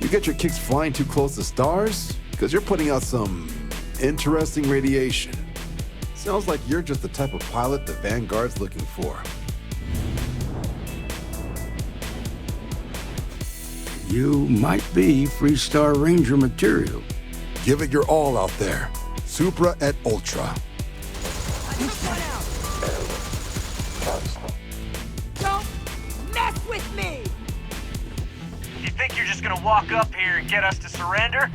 You get your kicks flying too close to stars? Because you're putting out some interesting radiation. Sounds like you're just the type of pilot the Vanguard's looking for. You might be Freestar Ranger material. Give it your all out there. Supra et Ultra. Don't mess with me! You think you're just gonna walk up here and get us to surrender?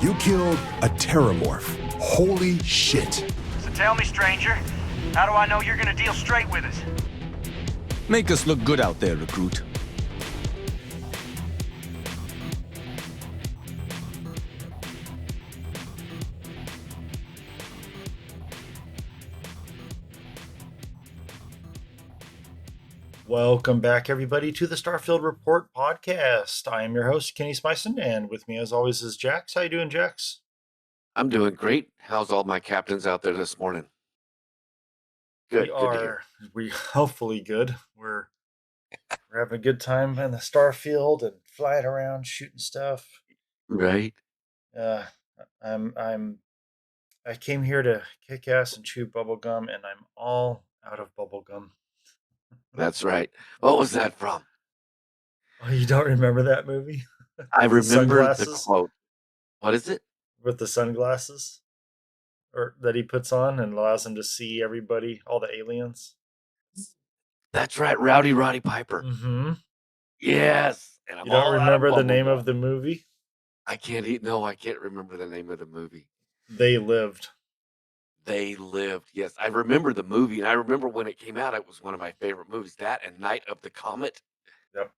You killed a Terramorph. Holy shit. So tell me, stranger, how do I know you're gonna deal straight with us? Make us look good out there, recruit. Welcome back, everybody, to the Starfield Report podcast. I am your host, Kenny Smyson, and with me, as always, is Jax. How you doing, Jax? I'm doing great. How's all my captains out there this morning? Good. We hopefully good. We're having a good time in the Starfield and flying around, shooting stuff. Right. I came here to kick ass and chew bubblegum, and I'm all out of bubblegum. That's right. What was that from? Oh, you don't remember that movie? I With the remember the sunglasses? quote. What is it? With the sunglasses, or that he puts on and allows him to see everybody, all the aliens. That's right. Rowdy Roddy Piper. Mm-hmm. Yes. And I'm You don't all out remember the of name bubblegum. of the movie? I can't remember the name of the movie. They Lived. They Lived. Yes. I remember the movie, and I remember when it came out, it was one of my favorite movies. That and Night of the Comet. Yep.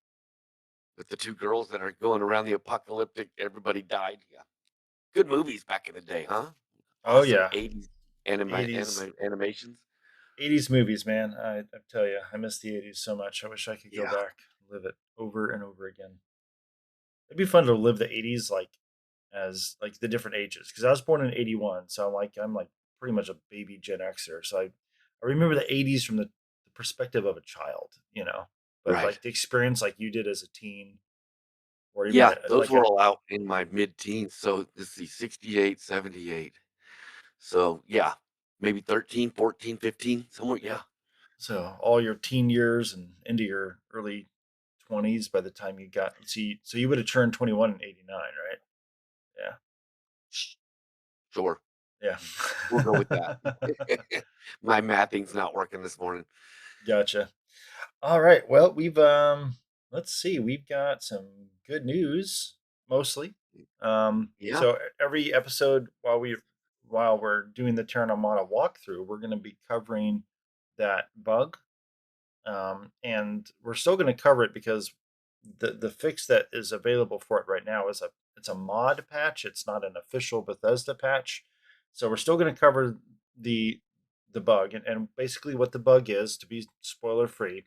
With the two girls that are going around the apocalyptic, everybody died. Yeah. Good movies back in the day, huh? Oh Awesome yeah. 80s 80s. animations. 80s movies, man. I tell you, I miss the 80s so much. I wish I could go Yeah. back and live it over and over again. It'd be fun to live the 80s as the different ages, because I was born in 81, so I'm like pretty much a baby Gen Xer. So I remember the 80s from the perspective of a child, but Right. like the experience like you did as a teen, or even Yeah, those were all out in my mid-teens. So let's see, 68, 78. So yeah, maybe 13, 14, 15, somewhere. Yeah. so all your teen years and into your early 20s by the time you got so you would have turned 21 in 89, right? Yeah. Sure. Yeah. We'll go with that. My mathing's not working this morning. Gotcha. All right. Well, let's see. We've got some good news mostly. Yeah. So every episode while we're doing the Terran Armada walkthrough, we're going to be covering that bug. And we're still going to cover it because the fix that is available for it right now it's a mod patch. It's not an official Bethesda patch. So we're still going to cover the bug, and basically what the bug is, to be spoiler free.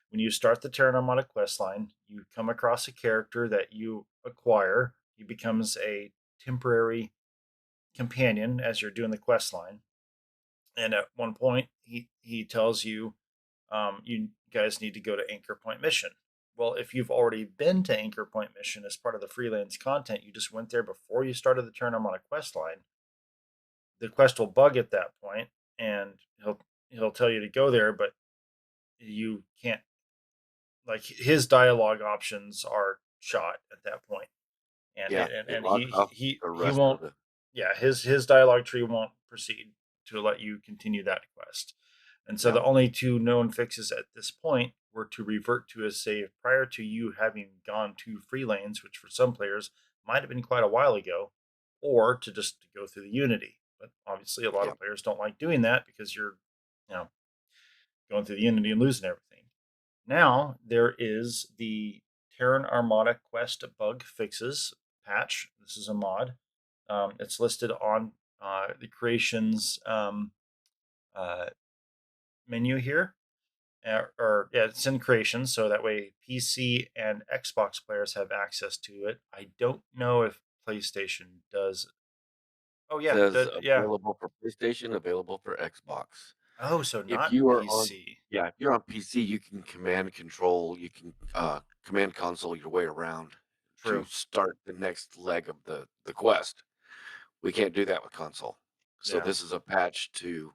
When you start the Terran Armada quest line, you come across a character that you acquire. He becomes a temporary companion as you're doing the quest line. And at one point, he tells you, you guys need to go to Anchor Point Mission. Well, if you've already been to Anchor Point Mission as part of the freelance content, you just went there before you started the Terran Armada quest line. The quest will bug at that point, and he'll tell you to go there, but you can't. Like, his dialogue options are shot at that point, and Yeah. and Lock off he the rest won't. of it. Yeah, his dialogue tree won't proceed to let you continue that quest. And so Yeah. the only two known fixes at this point were to revert to a save prior to you having gone to free lanes, which for some players might have been quite a while ago, or to just go through the Unity. But obviously, a lot Yeah. of players don't like doing that because you're, going through the Unity and losing everything. Now there is the Terran Armada quest bug fixes patch. This is a mod. It's listed on the creations menu here. It's in creation, so that way PC and Xbox players have access to it. I don't know if PlayStation does. Oh yeah, Says yeah. available for PlayStation, available for Xbox. Oh, so If not you are on, PC. yeah, if you're on PC, you can command control, you can command console your way around to True. start the next leg of the quest. We can't do that with console. So Yeah. this is a patch to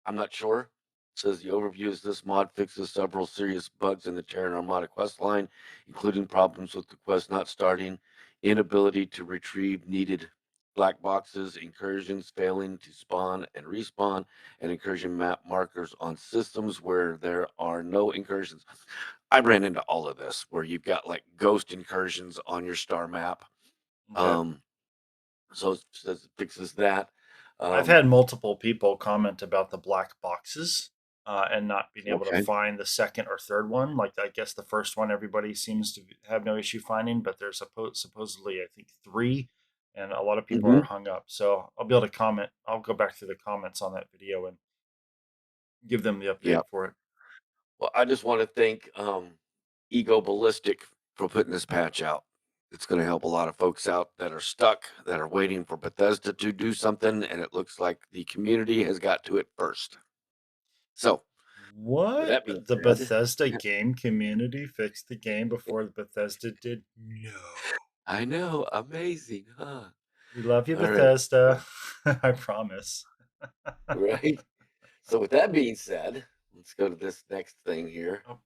I'm not sure. Says the overview is this mod fixes several serious bugs in the Terran Armada quest line, including problems with the quest not starting, inability to retrieve needed black boxes, incursions failing to spawn and respawn, and incursion map markers on systems where there are no incursions. I ran into all of this where you've got like ghost incursions on your star map. Okay. Um, so it says it fixes that. I've Um, had multiple people comment about the black boxes and not being able to okay. find the second or third one. Like, I guess the first one everybody seems to have no issue finding, but there's supposedly, I think, three, and a lot of people are Hmm. hung up. So I'll be able to comment. I'll go back through the comments on that video and give them the Yeah. update for it. Well, I just want to thank Ego Ballistic for putting this patch out. It's going to help a lot of folks out that are stuck, that are waiting for Bethesda to do something, and it looks like the community has got to it first. So, with What? that being The said, Bethesda game community fixed the game before Bethesda did? No. I know, amazing, huh? We love you, All right, Bethesda. I promise. right. So, with that being said, let's go to this next thing here. Oh,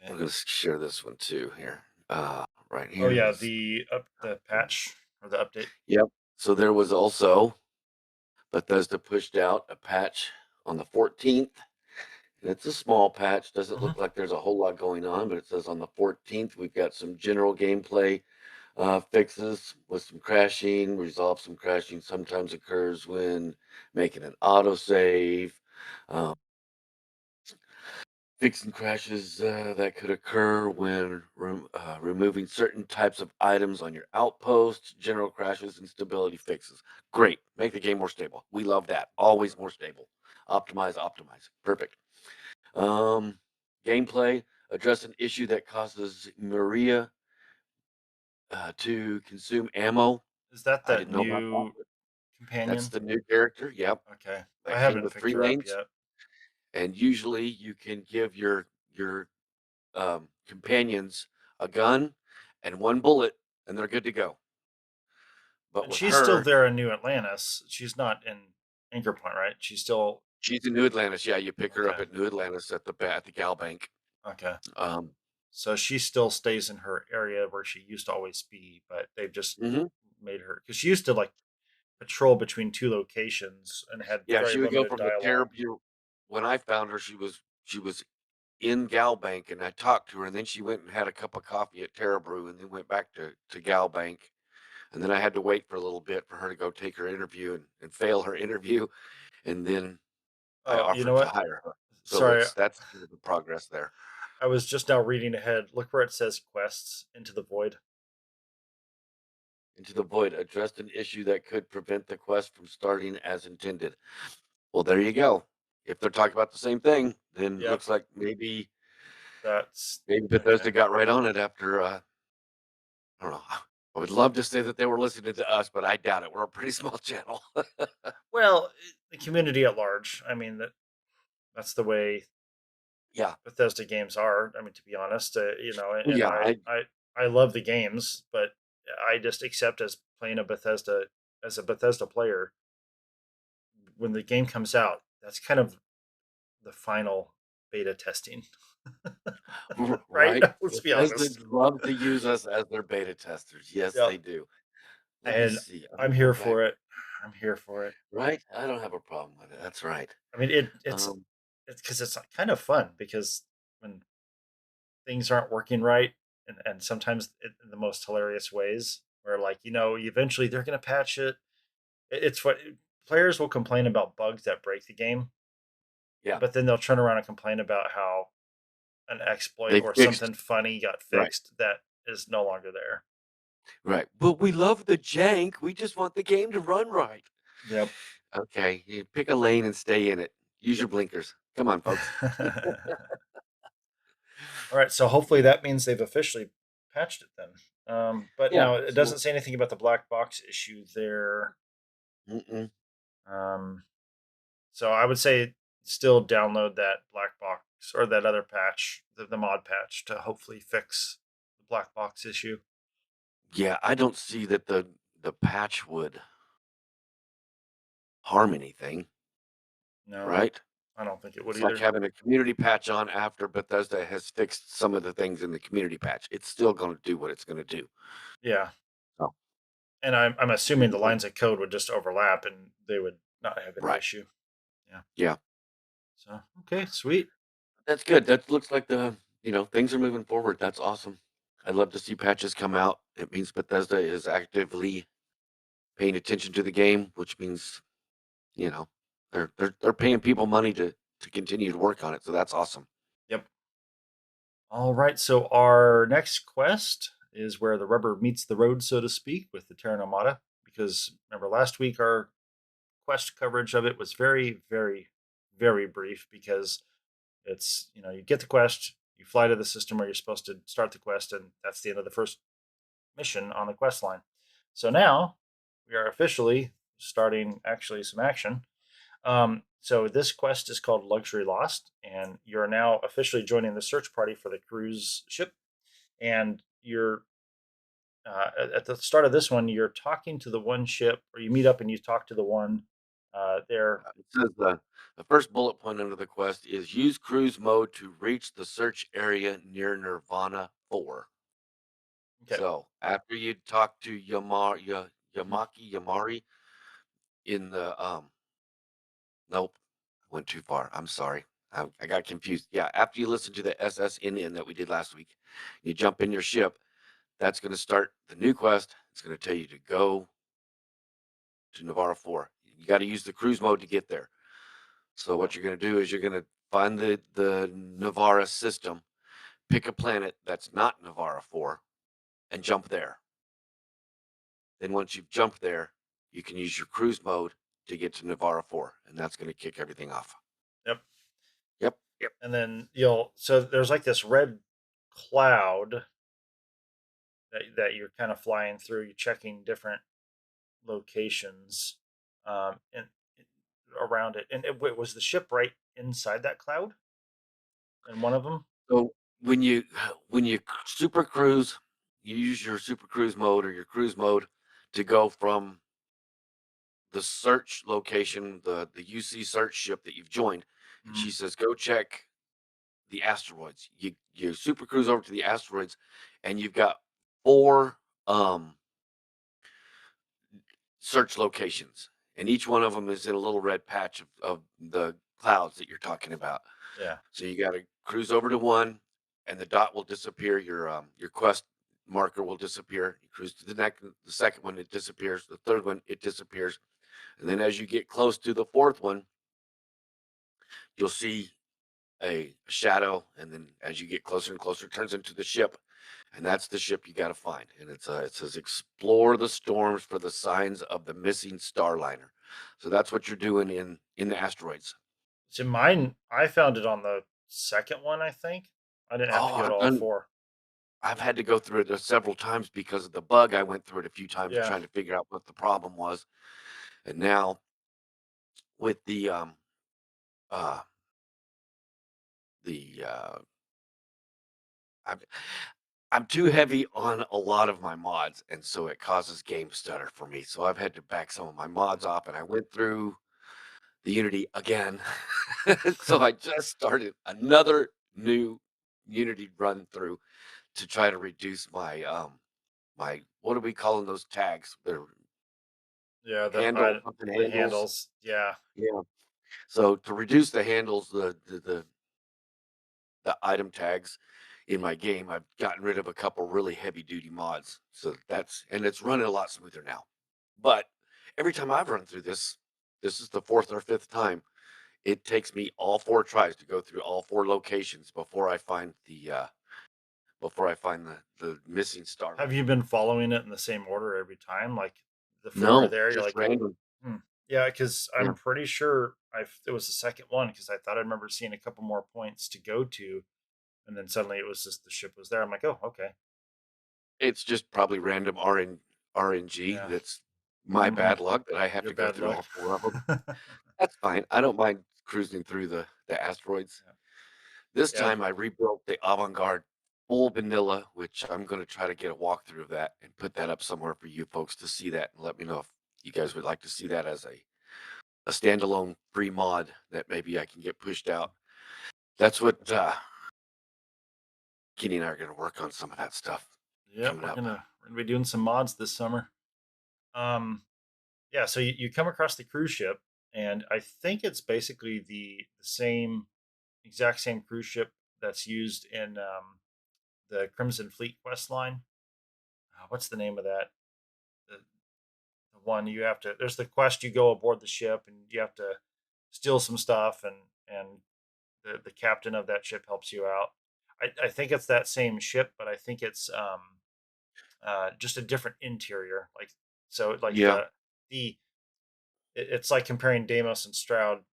I'm okay. going to share this one too here. Right Oh here yeah, is, the patch or the update. yep. So there was also Bethesda pushed out a patch on the 14th. And it's a small patch. Doesn't Mhm. look like there's a whole lot going on, but it says on the 14th, we've got some general gameplay fixes with some crashing. Resolve some crashing sometimes occurs when making an autosave. Uh, Fixing crashes that could occur when removing certain types of items on your outpost. General crashes and stability fixes. Great. Make the game more stable. We love that. Always more stable. Optimize, optimize. Perfect. Um, Gameplay address an issue that causes Maria to consume ammo. Is that I that didn't know about that. new That's companion? the new character. Yep, Okay, I that came haven't with picked three her up lanes, yet. and usually you can give your companions a gun and one bullet, and they're good to go. But And with she's still her, there in New Atlantis. She's not in Anchor Point, right? She's still she's in New Atlantis. Yeah, you pick her up okay. at New Atlantis at the Gal Bank. Okay. Um, So she still stays in her area where she used to always be, but they've just mhm. made her because she used to like patrol between two locations and had Yeah, very she would go limited from the dialogue. Terror Bureau. When I found her, she was in Gal Bank, and I talked to her, and then she went and had a cup of coffee at Terra Brew, and then went back to Gal Bank, and then I had to wait for a little bit for her to go take her interview and fail her interview, and then I Oh, you know offered to what? hire her. So Sorry, that's the progress there. I was just now reading ahead. Look where it says quests into the void. Into the Void addressed an issue that could prevent the quest from starting as intended. Well, there you go. If they're talking about the same thing, then it Yep, looks like that's maybe okay. Bethesda got right on it after I don't know. I would love to say that they were listening to us, but I doubt it. We're a pretty small channel. Well, the community at large. I mean that's the way Yeah. Bethesda games are. I mean, to be honest, Well, and yeah. I love the games, but I just accept as playing a Bethesda as a Bethesda player when the game comes out. That's kind of the final beta testing, right? Right. Let's be Bethesda honest. love to use us as their beta testers. Yes, Yep. they do. Let me And see. I'm I'm gonna go here back. for it. I'm here for it. Right. I don't have a problem with it. That's right. I mean, Um, it's because it's kind of fun because when things aren't working right, and sometimes in the most hilarious ways, where like eventually they're gonna patch it. It's what players will complain about bugs that break the game, yeah. but then they'll turn around and complain about how an exploit They or fixed. something funny got Right. fixed that is no longer there. Right. But we love the jank. We just want the game to run right. Yep. Okay. You pick a lane and stay in it. Use your Yep. blinkers. Come on, folks. All right, so hopefully that means they've officially patched it then. But Yeah. now it So, doesn't say anything about the black box issue there. mm-mm. Um, so I would say still download that black box or that other patch, the mod patch, to hopefully fix the black box issue. Yeah, I don't see that the patch would harm anything, No, right? I don't think it would It's like either. having a community patch on after Bethesda has fixed some of the things in the community patch. It's still going to do what it's going to do. Yeah, So, and I'm assuming the lines of code would just overlap and they would not have any right. issue. Yeah. Yeah. So okay, sweet. That's good. That looks like things are moving forward. That's awesome. I'd love to see patches come out. It means Bethesda is actively paying attention to the game, which means, you know, they're paying people money to continue to work on it. So that's awesome. Yep. All right. So our next quest is where the rubber meets the road, so to speak, with the Terran Armada. Because remember last week our quest coverage of it was very, very, very brief because it's, you get the quest, you fly to the system where you're supposed to start the quest, and that's the end of the first mission on the quest line. So now we are officially starting actually some action. So this quest is called Luxury Lost, and you're now officially joining the search party for the cruise ship. And you're at the start of this one, you're talking to the one ship, or you meet up and you talk to the one there. It says the first bullet point under the quest is use cruise mode to reach the search area near Nirvana 4. Okay. So after you talk to Mhm. Yamari in the nope, went too far. I'm sorry. I got confused. Yeah, after you listen to the SSNN that we did last week, you jump in your ship. That's going to start the new quest. It's going to tell you to go to Navarra 4. You got to use the cruise mode to get there. So what you're going to do is you're going to find the Navarra system, pick a planet that's not Navarra 4, and jump there. Then once you've jumped there, you can use your cruise mode to get to Navarra 4, and that's going to kick everything off. Yep. Yep. Yep. And then so there's like this red cloud that you're kind of flying through. You're checking different locations, and around it. And wait, was the ship right inside that cloud? In one of them? So when you super cruise, you use your super cruise mode or your cruise mode to go from the search location, the UC search ship that you've joined, and she Mm. says go check the asteroids. You super cruise over to the asteroids, and you've got 4 um search locations, and each one of them is in a little red patch of the clouds that you're talking about. Yeah. So you got to cruise over to one, and the dot will disappear. Your quest marker will disappear. You cruise to the second one, it disappears. The third one, it disappears. And then as you get close to the fourth one, you'll see a shadow, and then as you get closer and closer, it turns into the ship, and that's the ship you got to find. And it says explore the storms for the signs of the missing starliner. So that's what you're doing in the asteroids. See, mine, I found it on the second one, I think. I didn't have to Oh, go to all four. I've had to go through it several times because of the bug. I went through it a few times Yeah. trying to figure out what the problem was, and now with uh the I'm I'm too heavy on a lot of my mods, and so it causes game stutter for me. So I've had to back some of my mods off, and I went through the Unity again. So I just started another new Unity run through to try to reduce my what are we calling those tags? They're Yeah, something the handles. handles. Yeah. Yeah. So to reduce the handles, the item tags in my game, I've gotten rid of a couple really heavy duty mods. So it's running a lot smoother now. But every time I've run through this is the fourth or fifth time. It takes me all 4 tries to go through all 4 locations before I find the missing Have starlight. you been following it in the same order every time? Like the four are No, there, you're just like, random. hmm. Yeah, because Yeah. I'm pretty sure it was the second one because I thought I remember seeing a couple more points to go to, and then suddenly it was just the ship was there. I'm like, oh, okay. It's just probably random RNG. Yeah. That's my Hmm. bad luck that I have Your to go bad through luck. all 4 of them. That's fine. I don't mind cruising through the asteroids. Yeah. This Yeah. time I rebuilt the Avant-Garde full vanilla, which I'm going to try to get a walkthrough of that and put that up somewhere for you folks to see that and let me know if you guys would like to see that as a standalone free mod that maybe I can get pushed out. That's what Kenny and I are going to work on some of that stuff Yep, coming we're up. gonna be doing some mods this summer. Um, yeah, so you come across the cruise ship, and I think it's basically the same exact same cruise ship that's used in the Crimson Fleet quest line. What's the name of that? The one you have to. There's the quest you go aboard the ship and you have to steal some stuff, and the captain of that ship helps you out. I think it's that same ship, but I think it's just a different interior. Like so, like Yeah, the it's like comparing Deimos and Stroud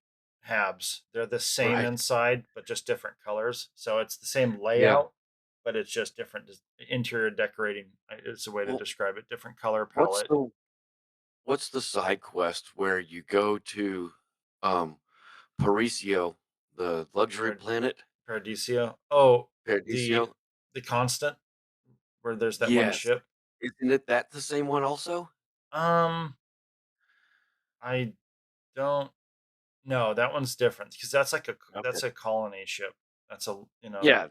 Habs. They're the same right. inside, but just different colors. So it's the same Yeah. layout, but it's just different interior decorating. Is a way to Well, describe it. Different color what's palette. the what's the side quest where you go to um Parisio, the luxury Par- planet? Paradiso. Oh, the Paradisio? the constant where there's that one Yes. ship. Isn't it that the same one also? Um, I don't know. That one's different because Okay. that's a colony ship. That's a Yeah.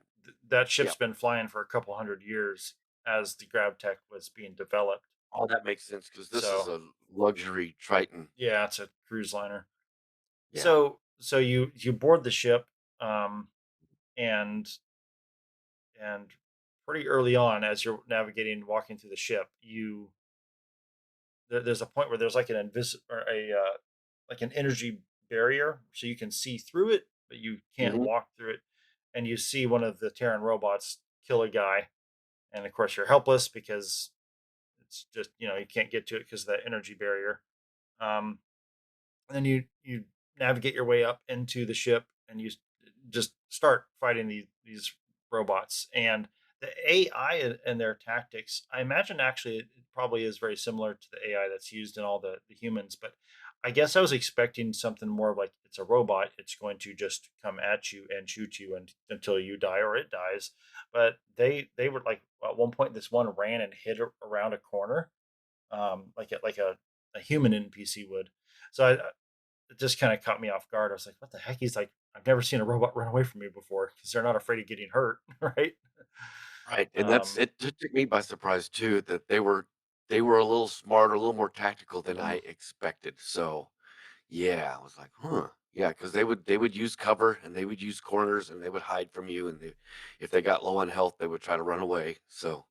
that Yeah. ship's been flying for a couple hundred years as the grav tech was being developed. All that makes sense because this is So a luxury Triton. yeah, it's a cruise liner. Yeah. So you board the ship, um, and and pretty early on as you're navigating, walking through the ship, there's a point where there's like an or a like an energy barrier, so you can see through it, but you can't Mhm. walk through it. And you see one of the Terran robots kill a guy, and of course you're helpless because it's just you can't get to it because of that energy barrier. Um, and then you navigate your way up into the ship, and you just start fighting these robots. And the AI and their tactics, I imagine actually it probably is very similar to the AI that's used in all the humans. But I guess I was expecting something more like it's a robot, it's going to just come at you and shoot you until you die or it dies. But they were like, at one point this one ran and hid around a corner, like a human NPC would. So it just kind of caught me off guard. I was like, "What the heck?" He's like, "I've never seen a robot run away from me before because they're not afraid of getting hurt, right?" Right, and Um, it took me by surprise too that they were a little smarter, a little more tactical than I mhm. expected. So, yeah, I was like, "Huh." Yeah, because they would use cover and they would use corners and they would hide from you and if they got low on health, they would try to run away. So,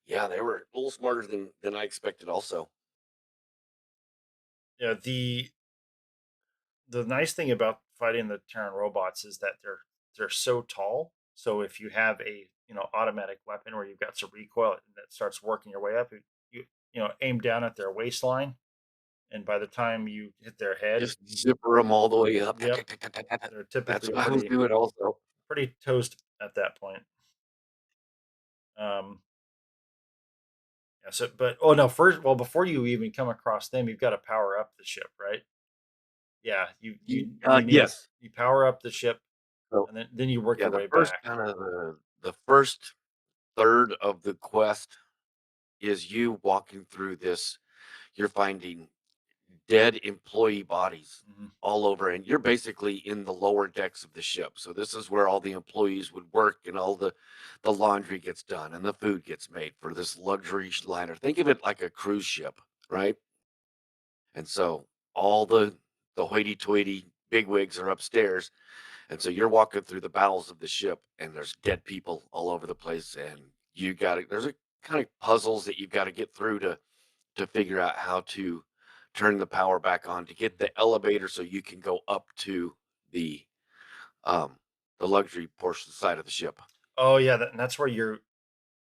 yeah, they were a little smarter than I expected also. yeah, the nice thing about fighting the Terran robots is that they're so tall. So if you have a automatic weapon where you've got some recoil and that starts working your way up, you aim down at their waistline, and by the time you hit their head, Just zipper them all the way up. yep, they're That's typically what I was doing also. pretty toast at that point. Um, Yeah, so but oh no, first well before you even come across them, you've got to power up the ship, right? Yeah, you need to Yes. you power up the ship, So, and then you work yeah, your the way first back. kind of the first third of the quest is you walking through this. You're finding dead employee bodies Mhm. all over, and you're basically in the lower decks of the ship. So this is where all the employees would work, and all the laundry gets done, and the food gets made for this luxury liner. Think of it like a cruise ship, right? And so all the hoity-toity bigwigs are upstairs, and so you're walking through the bowels of the ship, and there's dead people all over the place, and you got to. There's a kind of puzzles that you've got to get through to figure out how to turn the power back on to get the elevator so you can go up to the um the luxury portion side of the ship. Oh yeah, and that's where you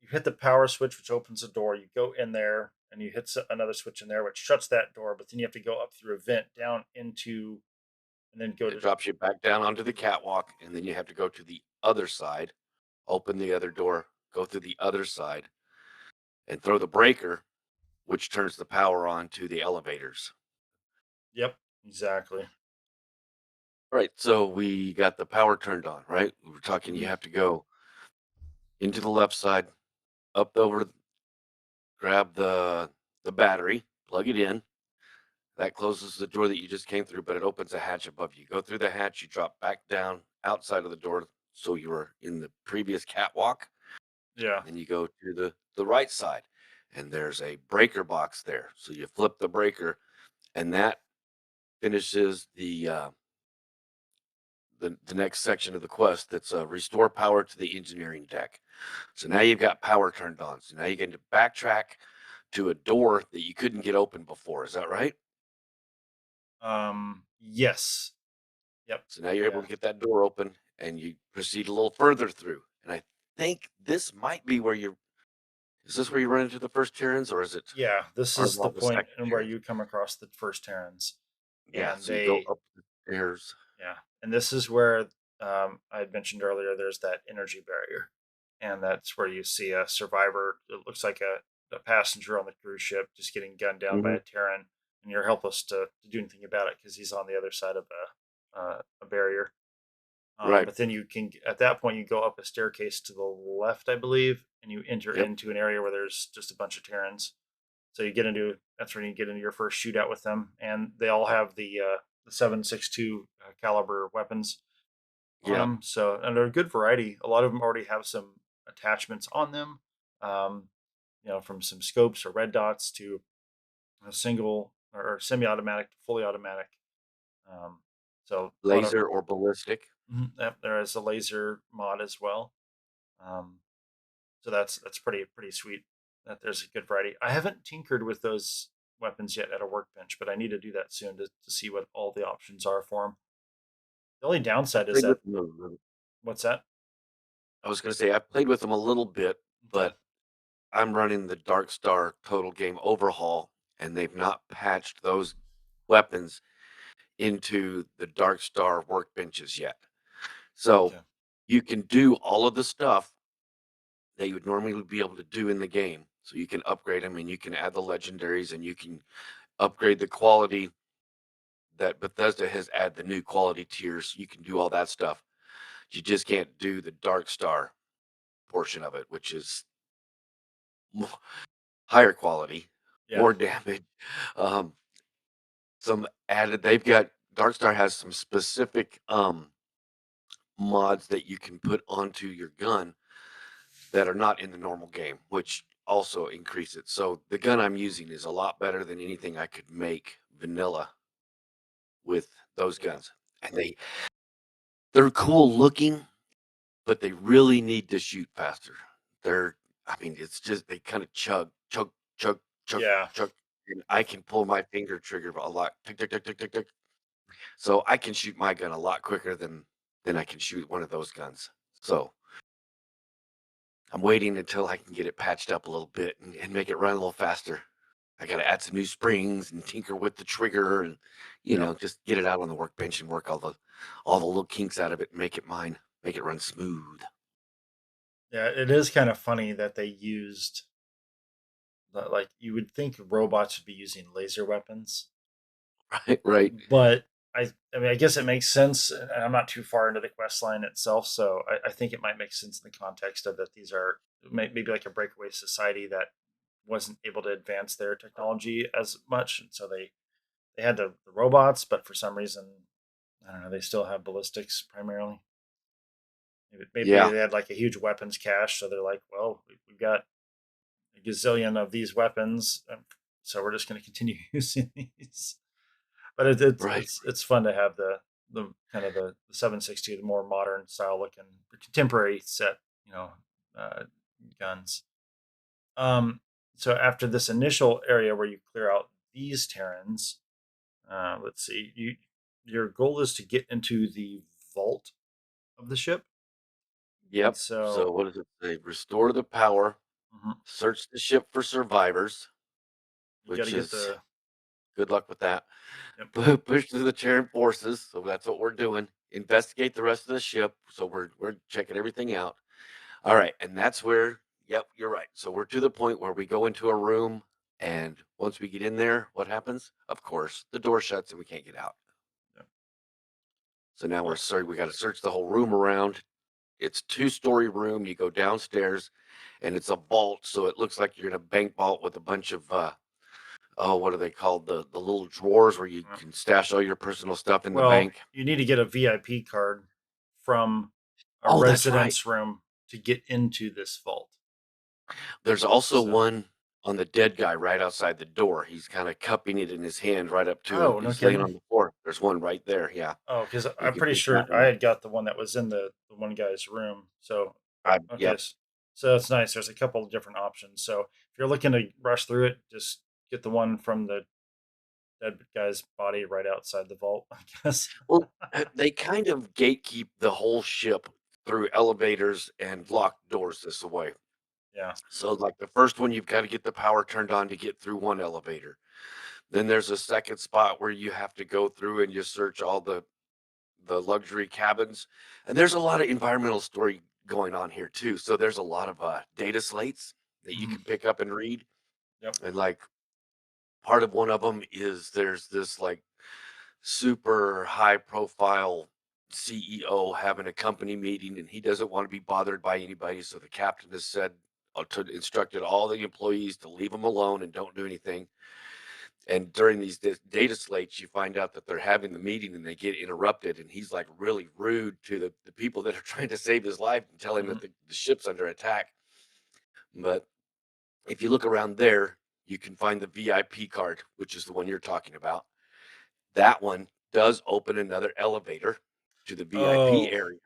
hit the power switch, which opens the door. You go in there, and you hit another switch in there, which shuts that door. But then you have to go up through a vent down into, and then go It to. drops you back down onto the catwalk, and then you have to go to the other side, open the other door, go through the other side, and throw the breaker, which turns the power on to the elevators. Yep, exactly. Right. So we got the power turned on, right? We were talking you Mhm. have to go. into the left side, up over, grab the battery, plug it in. That closes the door that you just came through, but it opens a hatch above you. Go through the hatch, you drop back down outside of the door, so you were in the previous catwalk. Yeah. Then you go to the right side, and there's a breaker box there. So you flip the breaker, and that finishes the next section of the quest. That's restore power to the engineering deck. So now you've got power turned on. So now you get to backtrack to a door that you couldn't get open before. Is that right? Yes. Yep. So now you're able Yeah. to get that door open, and you proceed a little further through. And I think this might be where you're. Is this where you run into the first Terrans, or is it Yeah. This part is the of the point second in where Terran? you come across the first Terrans, Yeah. and So you go they, up the stairs. yeah, and this is where I had mentioned earlier. There's that energy barrier, and that's where you see a survivor. It looks like a passenger on the cruise ship just getting gunned down by Hmm. a Terran, and you're helpless to do anything about it because he's on the other side of a barrier. Right. But then you can, at that point, you go up a staircase to the left, I believe, and you enter Yep. into an area where there's just a bunch of Terrans. So you get into that's when you get into your first shootout with them, and they all have the 7.62 caliber weapons on Yep. them. So and they're a good variety. A lot of them already have some attachments on them, um, from some scopes or red dots to a single or semi-automatic to fully automatic. Um, so a lot of Laser or ballistic. yep, there is a laser mod as well. Um, so that's pretty sweet. That there's a good variety. I haven't tinkered with those weapons yet at a workbench, but I need to do that soon to see what all the options are for them. The only I downside is played that with them a little. what's that? I was going to say I played with them a little bit, Okay. but I'm running the Dark Star Total Game Overhaul, and they've not patched those weapons into the Dark Star workbenches yet. So Okay. you can do all of the stuff that you would normally be able to do in the game. So you can upgrade them, and you can add the legendaries, and you can upgrade the quality that Bethesda has added the new quality tiers. You can do all that stuff. You just can't do the Dark Star portion of it, which is higher quality, Yeah. more damage. Um, some added. They've got Darkstar has some specific mods that you can put onto your gun that are not in the normal game, which also increase it. So the gun I'm using is a lot better than anything I could make vanilla with those Yeah. guns. And they're cool looking, but they really need to shoot faster. They're I mean, it's just they kind of chug, chug, chug, chug, Yeah. chug. And The I can pull my finger trigger a lot. Tick, tick, tick, tick, tick, tick. So I can shoot my gun a lot quicker than I can shoot one of those guns. So I'm waiting until I can get it patched up a little bit and make it run a little faster. I got to add some new springs and tinker with the trigger and yeah. just get it out on the workbench and work all the little kinks out of it and make it mine, make it run smooth. Yeah. It is kind of funny that they used like you would think robots would be using laser weapons. Right, right. But I mean, I guess it makes sense. And I'm not too far into the quest line itself, so I think it might make sense in the context of that these are maybe like a breakaway society that wasn't able to advance their technology as much, and so they had the robots, but for some reason, I don't know, they still have ballistics primarily. Maybe Yeah, they had like a huge weapons cache, so they're like, well, we've got a gazillion of these weapons, so we're just going to continue using these. But right. it's fun to have the kind of the 760, the more modern style looking, the contemporary set, you know, uh, guns. Um, so after this initial area where you clear out these Terrans, let's see, your goal is to get into the vault of the ship, and Yep. So so what does it say? Restore the power, mhm, search the ship for survivors, you got to which get is the good luck with that. yep, Push through the Terran forces. So that's what we're doing. Investigate the rest of the ship. So we're checking everything out. All right, and that's where. Yep, you're right. So we're to the point where we go into a room, and once we get in there, what happens? Of course, the door shuts and we can't get out. yep. So now we're Well, sorry. We got to search the whole room around, It's two-story room. You go downstairs, and it's a vault, so it looks like you're in a bank vault with a bunch of oh, what are they called? The little drawers where you Uh, can stash all your personal stuff in the Well, bank. you need to get a VIP card from a Oh, that's right. residence room to get into this vault. There's also So, one on the dead guy right outside the door. He's kind of cupping it in his hand right up to him. oh, no He's laying kidding. on the floor. There's one right there. Yeah, Oh, because you I'm can pretty pick sure that I one up. had got the one that was in the one guy's room. So, okay, Yep. so that's nice. There's a couple of different options. So if you're looking to rush through it, just get the one from the dead guy's body right outside the vault, I guess. Well, they kind of gatekeep the whole ship through elevators and locked doors this way. Yeah. So, like the first one, you've got to get the power turned on to get through one elevator. Then there's a second spot where you have to go through and you search all the luxury cabins. And there's a lot of environmental story going on here too. So there's a lot of data slates that you Mhm. can pick up and read. Yep. And like part of one of them is there's this like super high profile CEO having a company meeting and he doesn't want to be bothered by anybody. So the captain has said, to instructed all the employees to leave him alone and don't do anything. And during these data slates, you find out that they're having the meeting and they get interrupted. And he's like really rude to the people that are trying to save his life and tell him Mhm. that the ship's under attack. But if you look around there, you can find the VIP card, which is the one you're talking about. That one does open another elevator to the VIP Oh, area.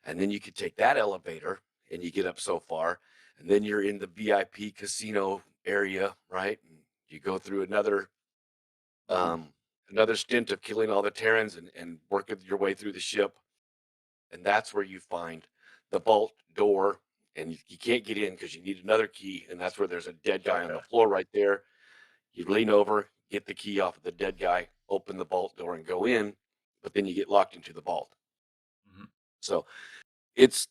And then you can take that elevator and you get up so far. And then you're in the VIP casino area, right? And you go through mhm. um, another stint of killing all the Terrans and working your way through the ship. And that's where you find the vault door. And you can't get in because you need another key. And that's where there's a dead guy on Okay. the floor right there. You lean over, get the key off of the dead guy, open the vault door and go in. But then you get locked into the vault. Mhm. So it's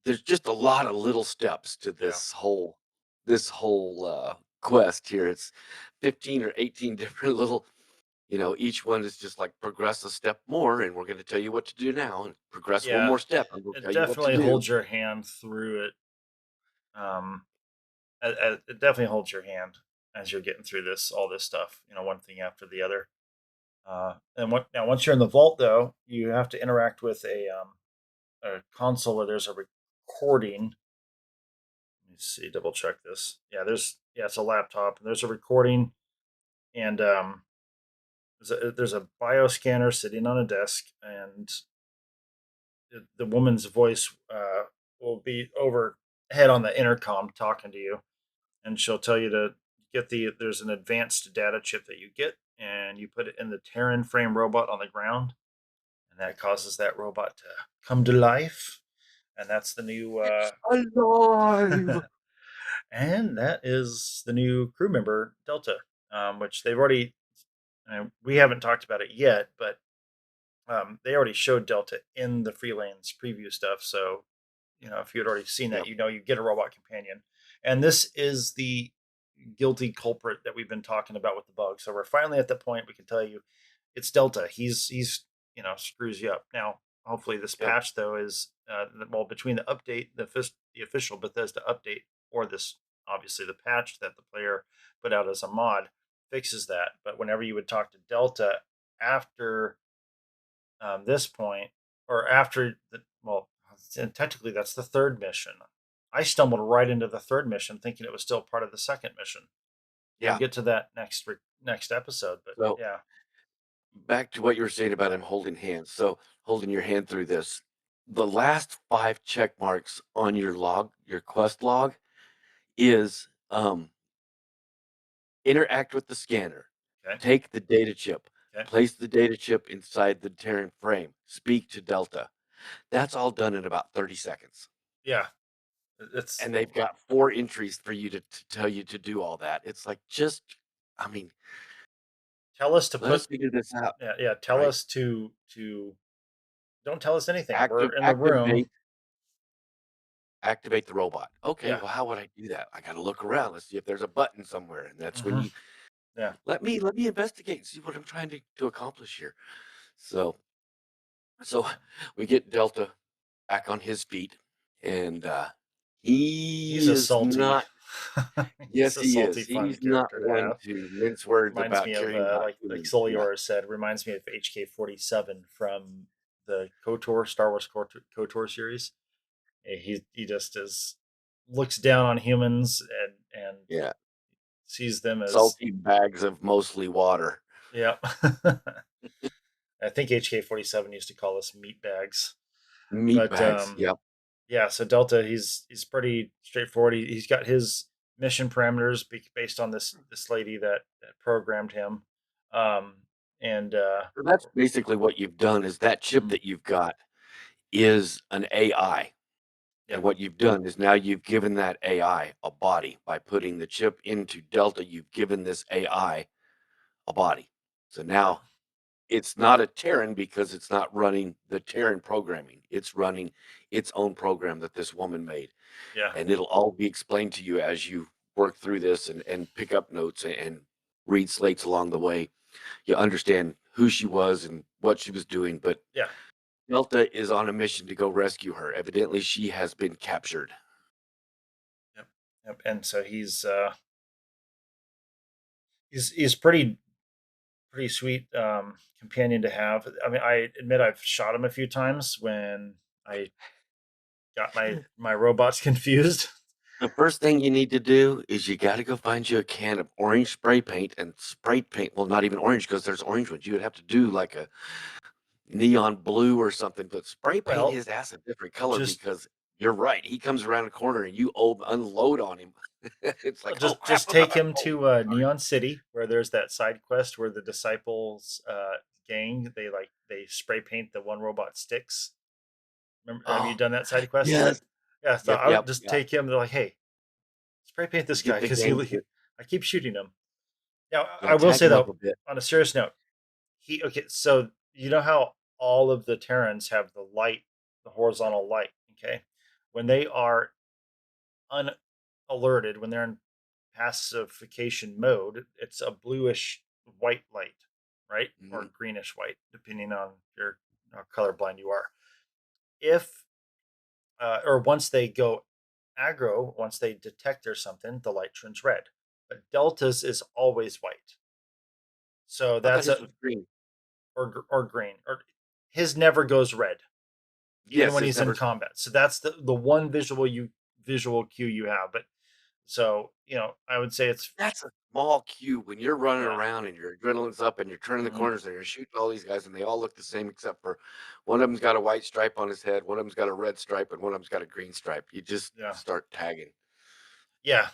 there's just a lot of little steps to Yeah. this whole quest here. It's 15 or 18 different little, each one is just like progress a step more, and we're going to tell you what to do now, and progress one Yeah. more step, and we'll It tell you what to definitely do. holds your hand through it. Um, it definitely holds your hand as you're getting through all this stuff, one thing after the other. Now once you're in the vault, though, you have to interact with a console where there's a recording. Let me see, double check this. Yeah, it's a laptop, and there's a recording, and there's a bioscanner sitting on a desk, and the woman's voice will be overhead on the intercom talking to you, and she'll tell you to get there's an advanced data chip that you get, and you put it in the Terran frame robot on the ground, and that causes that robot to come to life, and that's the new It's alive. and that is the new crew member Delta, which they've already. We haven't talked about it yet, but they already showed Delta in the Freelance preview stuff. So if you had already seen that, Yep, you get a robot companion, and this is the guilty culprit that we've been talking about with the bug. So we're finally at the point we can tell you it's Delta. He's screws you up. Now, hopefully, this yep, patch though is well, between the update, the official Bethesda update, or this obviously the patch that the player put out as a mod fixes that. But whenever you would talk to Delta after this point, or after the well, technically that's the third mission. I stumbled right into the third mission, thinking it was still part of the second mission. We'll yeah. get to that next episode, but So yeah. back to what you were saying about him holding hands. So holding your hand through this, the last 5 check marks on your log, your quest log, is interact with the scanner, Okay. take the data chip, Okay. place the data chip inside the Terran frame, speak to Delta. That's all done in about 30 seconds. Yeah. It's And they've got 4 entries for you to tell you to do all that. It's like, just, I mean, tell us to let us put figure this out, yeah, tell right? us to don't tell us anything. Active, We're in the room. activate the robot. Okay, Yeah. well, how would I do that? I got to look around. Let's see if there's a button somewhere. And that's when Hmm. you Yeah. let me investigate and see what I'm trying to accomplish here. So So we get Delta back on his feet, and he He's a is salty, not. he's Yes, a he salty, is. fun He's not character to one have. to mince words Reminds about me of caring about like humans. Yeah. Solior said. Reminds me of HK-47 from the KOTOR Star Wars KOTOR series. He just is looks down on humans and Yeah. sees them as Salty bags of mostly water. yeah. I think HK-47 used to call us meat bags, Meat but bags. Yep. yeah. So Delta, he's pretty straightforward. He's got his mission parameters based on this lady that programmed him, um, and So that's basically what you've done is that chip mhm, that you've got is an AI. yeah, And what you've done is now you've given that AI a body by putting the chip into Delta. You've given this AI a body. So yeah, now it's not a Terran because it's not running the Terran programming. It's running its own program that this woman made. yeah, And it'll all be explained to you as you work through this and pick up notes and read slates along the way. You understand who she was and what she was doing. But yeah. Delta is on a mission to go rescue her. Evidently, she has been captured. Yep. Yep. And so he's pretty sweet companion to have. I mean, I admit I've shot him a few times when I got my robots confused. The first thing you need to do is you got to go find you a can of orange spray paint and spray paint. Well, not even orange because there's orange ones. You would have to do like a neon blue or something, but spray paint Well, his ass a different color just because you're right. He comes around a corner and you unload on him. It's like, oh crap, just I'm not. take him Oh, to sorry. Neon City where there's that side quest where the disciples gang they spray paint the one robot sticks. Remember, have you Oh, done that side quest? yes. Yeah, so Yep, I would yep, just yep. take him. They're like, hey, spray paint You this get guy the because gang to, I keep shooting him. Now yeah, I will tag say him up though, a bit. on a serious note, he okay. So you know how all of the Terrans have the light, the horizontal light. Okay, when they are unalerted, when they're in pacification mode, it's a bluish white light, right, or Mhm. greenish white, depending on your how colorblind you are. If or once they go aggro, once they detect there's something, the light turns red. But deltas is always white. So I thought that's his a was green. or green or his never goes red even Yes, when his he's in never. combat. So that's the one visual cue you have. But so I would say it's That's a small cue when you're running yeah, around and your adrenaline's up and you're turning the mhm, corners and you're shooting all these guys and they all look the same except for one of them's got a white stripe on his head, one of them's got a red stripe, and one of them's got a green stripe. You just yeah, start tagging. yeah.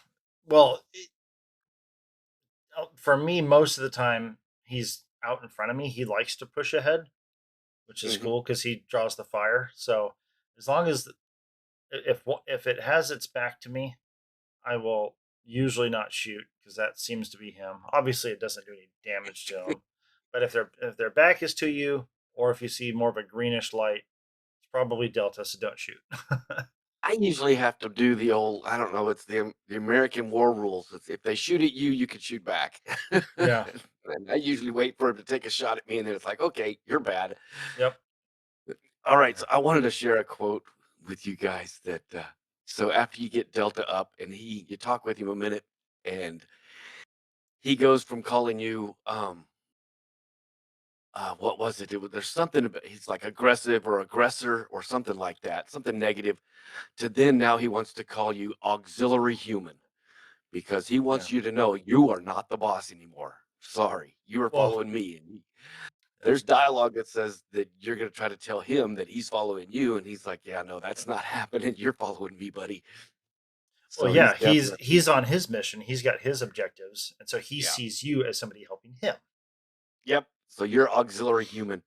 Well, for me, most of the time he's out in front of me. He likes to push ahead, which is Hmm. cool because he draws the fire. So as long as if it has its back to me, I will usually not shoot because that seems to be him. Obviously, it doesn't do any damage to him, but if their back is to you, or if you see more of a greenish light, it's probably Delta. So don't shoot. I usually have to do the old, I don't know, it's the American war rules. It's if they shoot at you, you can shoot back. Yeah. And I usually wait for him to take a shot at me, and then it's like, okay, you're bad. Yep. All right, Yeah. so I wanted to share a quote with you guys that so after you get Delta up and you talk with him a minute and he goes from calling you what was it? There's something about he's like aggressive or aggressor or something like that, something negative, to then now he wants to call you auxiliary human because he Yeah. wants you to know you are not the boss anymore. Sorry, you are Well. following me. And Yeah. there's dialogue that says that you're going to try to tell him that he's following you, and he's like, "Yeah, no, that's not happening. You're following me, buddy." Well, So he's yeah. definitely, He's on his mission. He's got his objectives, and so he yeah. sees you as somebody helping him. Yep. So you're auxiliary human.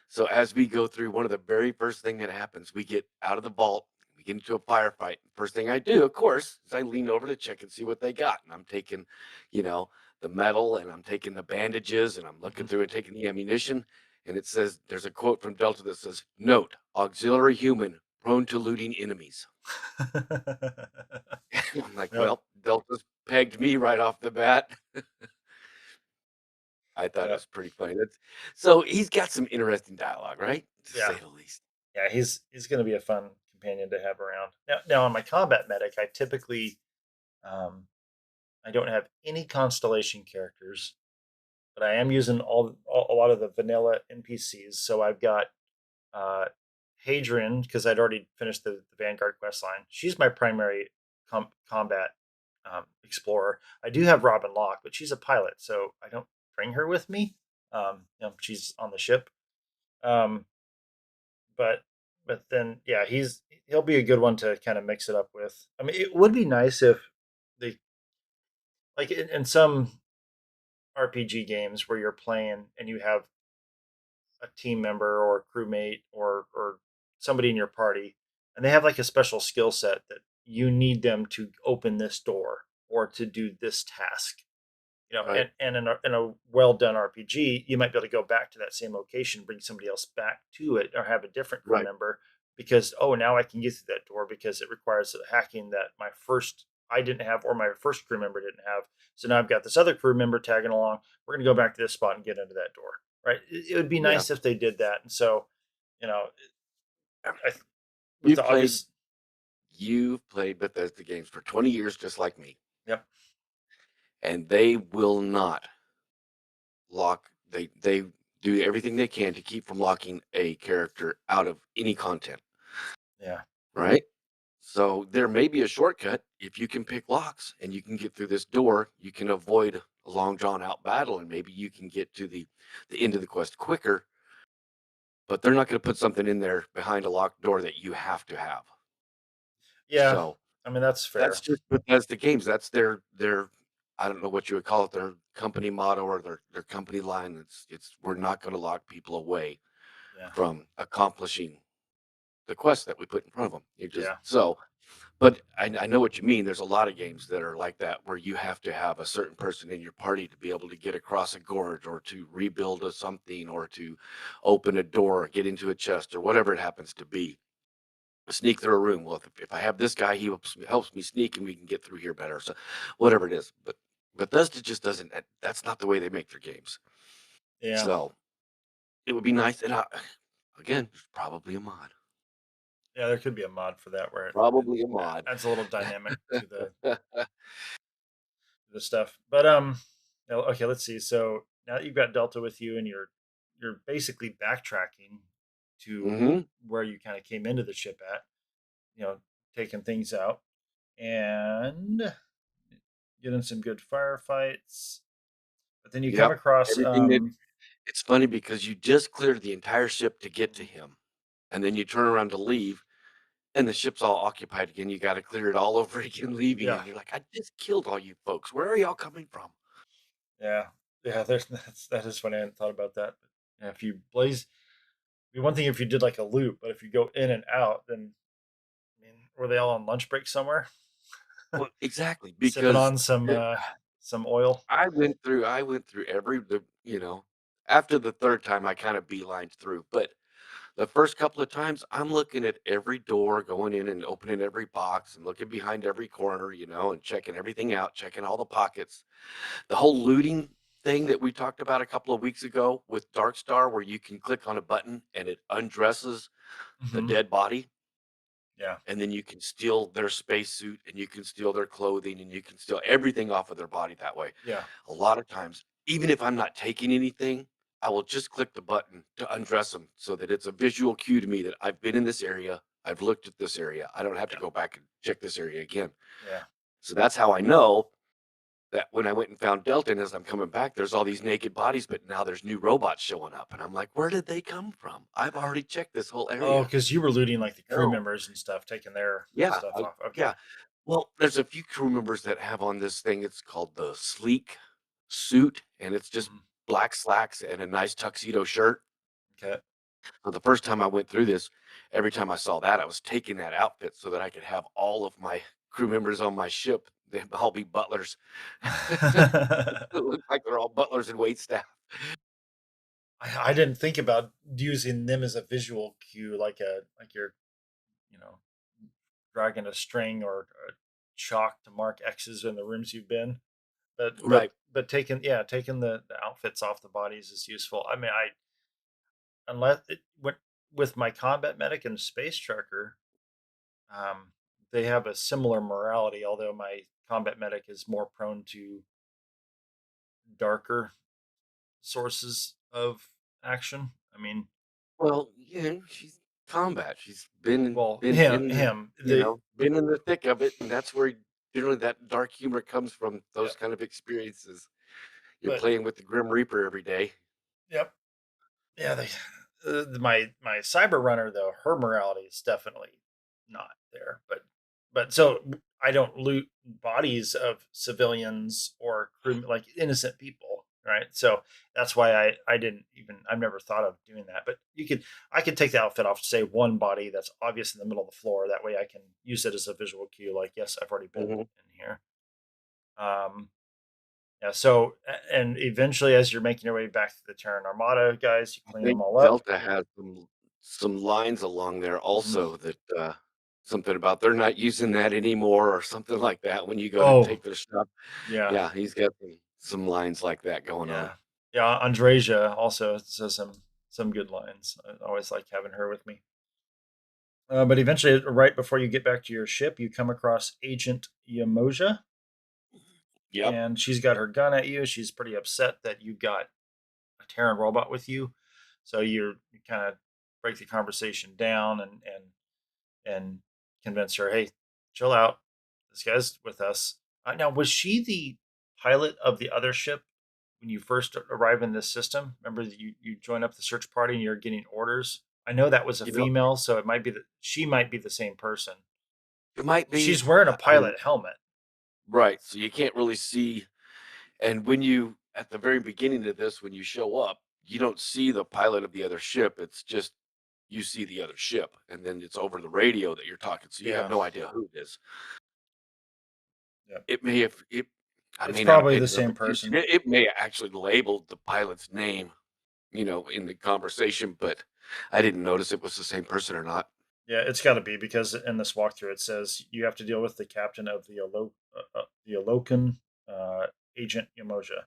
So as we go through, one of the very first thing that happens, we get out of the vault, we get into a firefight. First thing I do, of course, is I lean over to check and see what they got. And I'm taking, you know, the metal and I'm taking the bandages and I'm looking Mhm. through and taking the ammunition. And it says, there's a quote from Delta that says, note, auxiliary human prone to looting enemies. I'm like, Yep. well, Delta's pegged me right off the bat. I thought it Yeah, was pretty funny. So he's got some interesting dialogue, right? To yeah, say the least. yeah. He's going to be a fun companion to have around. Now on my combat medic, I typically um, I don't have any constellation characters, but I am using a lot of the vanilla NPCs. So I've got uh, Hadrian because I'd already finished the Vanguard quest line. She's my primary combat explorer. I do have Robin Locke, but she's a pilot, so I don't bring her with me. She's on the ship. Um, but then yeah, he'll be a good one to kind of mix it up with. I mean, it would be nice if they like in some RPG games where you're playing and you have a team member or a crewmate or somebody in your party, and they have like a special skill set that you need them to open this door or to do this task. Right. And in a well done RPG, you might be able to go back to that same location, bring somebody else back to it, or have a different crew Right. member because now I can get through that door because it requires the hacking that my first I didn't have or my first crew member didn't have. So now I've got this other crew member tagging along. We're gonna go back to this spot and get into that door. Right? It would be Yeah. nice if they did that. And so, you know, I, with You've the played obvious, you've played Bethesda games for 20 years just like me. yep, And they will not lock they do everything they can to keep from locking a character out of any content, yeah, right? So there may be a shortcut if you can pick locks and you can get through this door, you can avoid a long drawn out battle and maybe you can get to the end of the quest quicker, but they're not going to put something in there behind a locked door that you have to have. yeah. So I mean that's that's fair. just Bethesda games. That's their I don't know what you would call it, their company motto or their company line. It's we're not going to lock people away Yeah, from accomplishing the quest that we put in front of them. You just yeah, so, but I know what you mean. There's a lot of games that are like that where you have to have a certain person in your party to be able to get across a gorge or to rebuild something or to open a door, or get into a chest or whatever it happens to be. Sneak through a room. Well, if I have this guy, he helps me sneak and we can get through here better. So whatever it is, but Bethesda just doesn't. That's not the way they make their games. yeah. So it would be nice. And again, there's probably a mod. Yeah, there could be a mod for that where it Probably a mod. adds a little dynamic to the stuff. But okay, let's see. So now that you've got Delta with you and you're basically backtracking to Hmm. where you kind of came into the ship at, you know, taking things out and getting some good firefights. But then you come Yep. across Everything that it's funny because you just cleared the entire ship to get to him, and then you turn around to leave, and the ship's all occupied again. You got to clear it all over again, leaving, yeah, and you're like, I just killed all you folks. Where are y'all coming from? yeah, yeah. That is funny. I hadn't thought about that. But, yeah, if you blaze, it'd be one thing if you did like a loop, but if you go in and out, then I mean, were they all on lunch break somewhere, Well, exactly, sipping because on some oil? I went through after the third time I kind of beelined through, but the first couple of times I'm looking at every door, going in and opening every box and looking behind every corner, and checking everything out, checking all the pockets. The whole looting thing that we talked about a couple of weeks ago with Dark Star, where you can click on a button and it undresses the Hmm. dead body, Yeah, and then you can steal their spacesuit and you can steal their clothing and you can steal everything off of their body that way. yeah, A lot of times, even if I'm not taking anything, I will just click the button to undress them so that it's a visual cue to me that I've been in this area. I've looked at this area. I don't have to yeah, go back and check this area again. yeah. So that's how I know that when I went and found Delta, and as I'm coming back, there's all these naked bodies, but now there's new robots showing up. And I'm like, where did they come from? I've already checked this whole Oh, area. because you were looting like the crew No. members and stuff, taking their Yeah. stuff off. Okay. Yeah. Well, there's a few crew members that have on this thing. It's called the sleek suit, and it's just Mhm. black slacks and a nice tuxedo shirt. Okay. So the first time I went through this, every time I saw that, I was taking that outfit so that I could have all of my crew members on my ship. They'd all be butlers. It looked like they're all butlers and waitstaff. I didn't think about using them as a visual cue, like you're, you know, dragging a string or a chalk to mark X's in the rooms you've been. but Right. taking the outfits off the bodies is useful. I mean, I unless it, with my combat medic and space trucker, um, they have a similar morality. Although my combat medic is more prone to darker sources of action. I mean, Well, she's combat. She's been well, been him, in the him, the been in the thick of it, and that's where generally that dark humor comes from. Those yep, kind of experiences. You're but playing with the Grim Reaper every day. yep, yeah. My cyber runner though, her morality is definitely not there. But so I don't loot bodies of civilians or crew, like innocent people, right? So that's why I didn't even I've never thought of doing that. But I could take the outfit off, say one body that's obvious in the middle of the floor. That way I can use it as a visual cue, like yes, I've already been Mhm. in here. Um, yeah. So and eventually, as you're making your way back to the Terran Armada, guys, you I clean them think all up. Delta has some lines along there Mhm. also that something about they're not using that anymore or something like that when you go to Oh, take their stuff. yeah, Yeah, he's got some lines like that going on. yeah, yeah. Andreja also says some good lines. I always like having her with me. But eventually, right before you get back to your ship, you come across Agent Yamoja, Yep. and she's got her gun at you. She's pretty upset that you got a Terran robot with you, so you kind of break the conversation down and convince her, hey, chill out. This guy's with us. Now, was she the pilot of the other ship when you first arrive in this system? Remember that you join up the search party and you're getting orders. I know that was a You know, female, so it might be that she might be the same person. it might be She's wearing a I'm pilot helmet. right. So you can't really see. And when you at the very beginning of this, when you show up, you don't see the pilot of the other ship. It's just you see the other ship, and then it's over the radio that you're talking, so you have Yeah, no idea who it is. yeah. It may have it I It's may not have probably paid the enough same attention. person. It may have actually labeled the pilot's name, in the conversation, but I didn't notice it was the same person or not. Yeah, it's got to be because in this walkthrough it says you have to deal with the captain of the Alokan uh, agent Yamoja.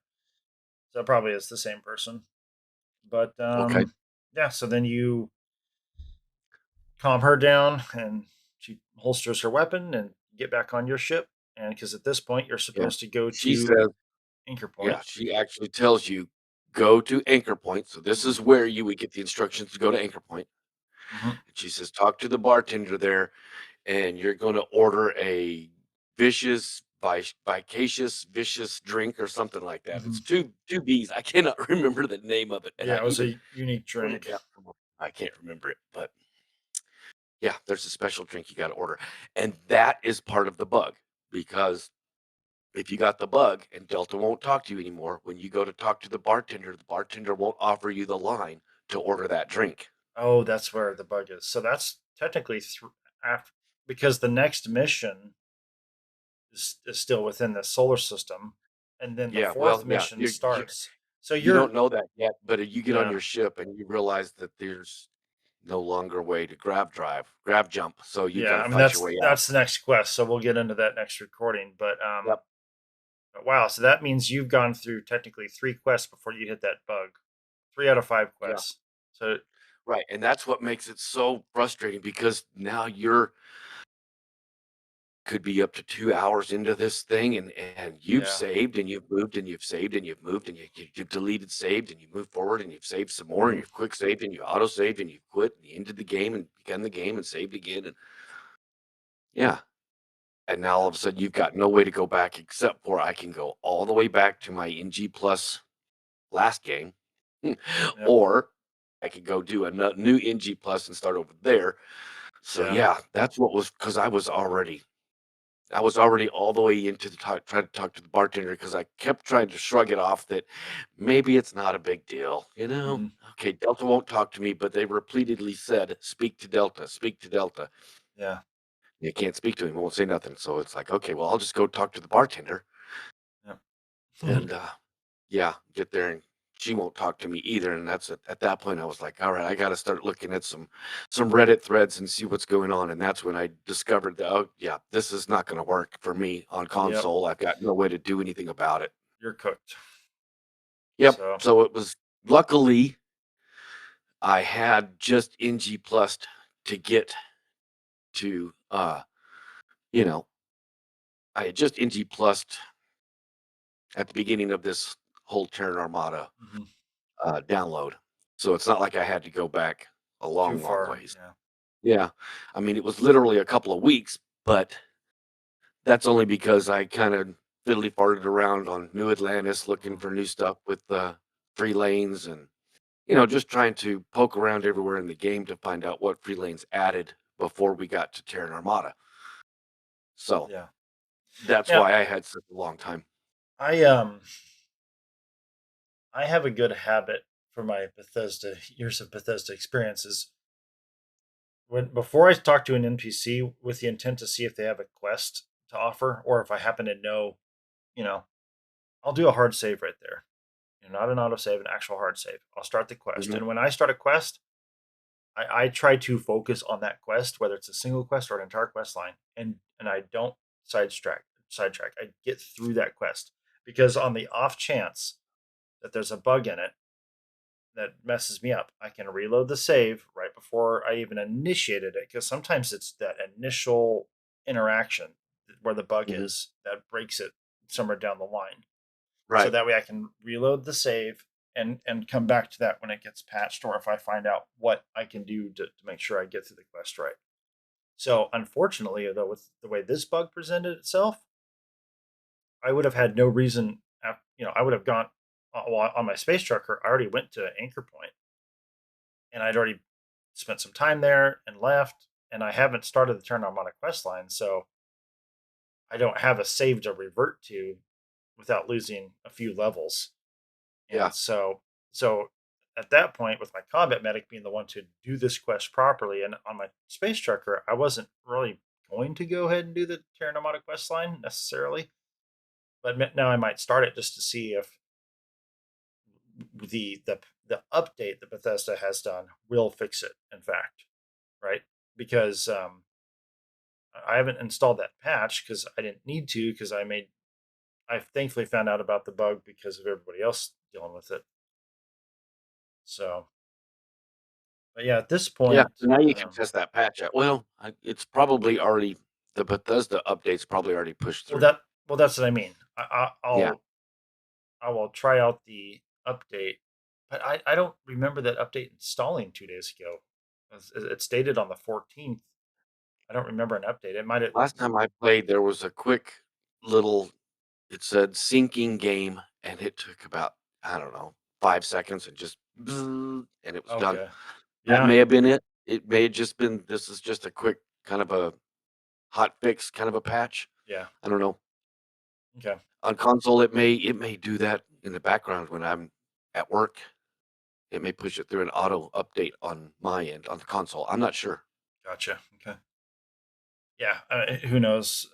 So it probably is the same person. But Okay. yeah, so then you calm her down and she holsters her weapon and get back on your ship. And because at this point you're Yeah. supposed to go She to says Anchor yeah, Point. she actually tells you, "Go to Anchor Point." So this Mhm, is where you would get the instructions to go to Anchor Point. mhm, And she says, "Talk to the bartender there, and you're gonna order a vicacious, vicious drink or something like that." It's mhm. two B's. I cannot remember the name of it, and Yeah, I it was even a unique wrote it drink. down. I can't remember it, but yeah, there's a special drink you gotta order, and that is part of the bug, because if you got the bug and Delta won't talk to you anymore, when you go to talk to the bartender won't offer you the line to order that drink. Oh, that's where the bug is. So that's technically after, because the next mission is still within the solar system, and then the Yeah, fourth well, yeah, mission starts. So you don't you're know that yet, but you get on yeah your ship and you realize that there's no longer a way to grab jump, so you yeah. gotta I mean fight your way out. that's the next quest. So we'll get into that next recording. Yep. But wow, so that means you've gone through technically three quests before you hit that bug. 3 out of 5 Yeah, quests. So right, and that's what makes it so frustrating because now you're could be up to 2 hours into this thing and you've yeah. saved and you've moved and you've saved and you've moved and you've deleted saved and you move forward and you've saved some more and Mhm. you've quick saved and you auto saved and you've quit and you ended the game and begun the game and saved again and yeah. And now all Yeah. of a sudden you've got no way to go back except for I can go all the way back to my NG plus last game, Yep. or I could go do a new NG plus and start over there. So Yeah. yeah, that's what was because I was already all the way into the trying to talk to the bartender because I kept trying to shrug it off that maybe it's not a big deal, you know? Mhm. Okay, Delta won't talk to me, but they repeatedly said, speak to Delta, speak to Delta. Yeah. You can't speak to him, he won't say nothing. So it's like, okay, well, I'll just go talk to the bartender Yep. and yeah, get there and she won't talk to me either. And that's at that point I was like, all right, I gotta start looking at some Reddit threads and see what's going on. And that's when I discovered that oh yeah, this is not gonna work for me on Yep. console. I've got no way to do anything about it. you're cooked. Yep. So So it was luckily I had just NG plus to get to you know, I had just NG plus at the beginning of this whole Terran Armada mhm, download. So it's not like I had to go back a too long, long far. ways. Yeah. Yeah. I mean, it was literally a couple of weeks, but that's only because I kind of fiddly farted around on New Atlantis looking Mhm. for new stuff with free lanes and, just trying to poke around everywhere in the game to find out what free lanes added before we got to Terran Armada. So Yeah. that's Yeah. why I had such a long time. I I have a good habit for my Bethesda years of Bethesda experiences. When before I talk to an NPC with the intent to see if they have a quest to offer, or if I happen to know, you know, I'll do a hard save right there. Not an autosave, an actual hard save. I'll start the quest. Mhm. And when I start a quest, I try to focus on that quest, whether it's a single quest or an entire quest line, and I don't sidetrack. I get through that quest because on the off chance that there's a bug in it that messes me up, I can reload the save right before I even initiated it. Because sometimes it's that initial interaction where the bug Mhm. is that breaks it somewhere down the line. So Right. that way I can reload the save and come back to that when it gets patched, or if I find out what I can do to make sure I get through the quest right. So unfortunately, though, with the way this bug presented itself, I would have had no reason. I would have gone well, on my space trucker. I already went to Anchor Point, and I'd already spent some time there and left, and I haven't started the Turn Armada quest line, so I don't have a save to revert to without losing a few levels. Yeah. And so at that point, with my combat medic being the one to do this quest properly, and on my space trucker, I wasn't really going to go ahead and do the Terran Armada quest line necessarily, but now I might start it just to see if the update that Bethesda has done will fix it. In fact, right? Because I haven't installed that patch because I didn't need to, because I thankfully found out about the bug because of everybody else dealing with it. So, but yeah, at this Yeah. point, So now you can test that patch out. Well, it's probably already the Bethesda update's probably already pushed well through. that well that's what I mean. Yeah. I will try out the update, but I don't remember that update installing 2 days ago. It's dated on the 14th. I don't remember an update. It might have. Last time I played, there was a quick little, it said syncing game, and it took about, I don't know, 5 seconds and just, bzzz, and it was done. Okay. That Yeah. may have been it. It may have just been, this is just a quick kind of a hot fix, kind of a patch. Yeah. I don't know. Okay. On console, it may do that in the background when I'm at work. It may push it through an auto update on my end on the console. I'm not sure. Gotcha. Okay. Yeah. Who knows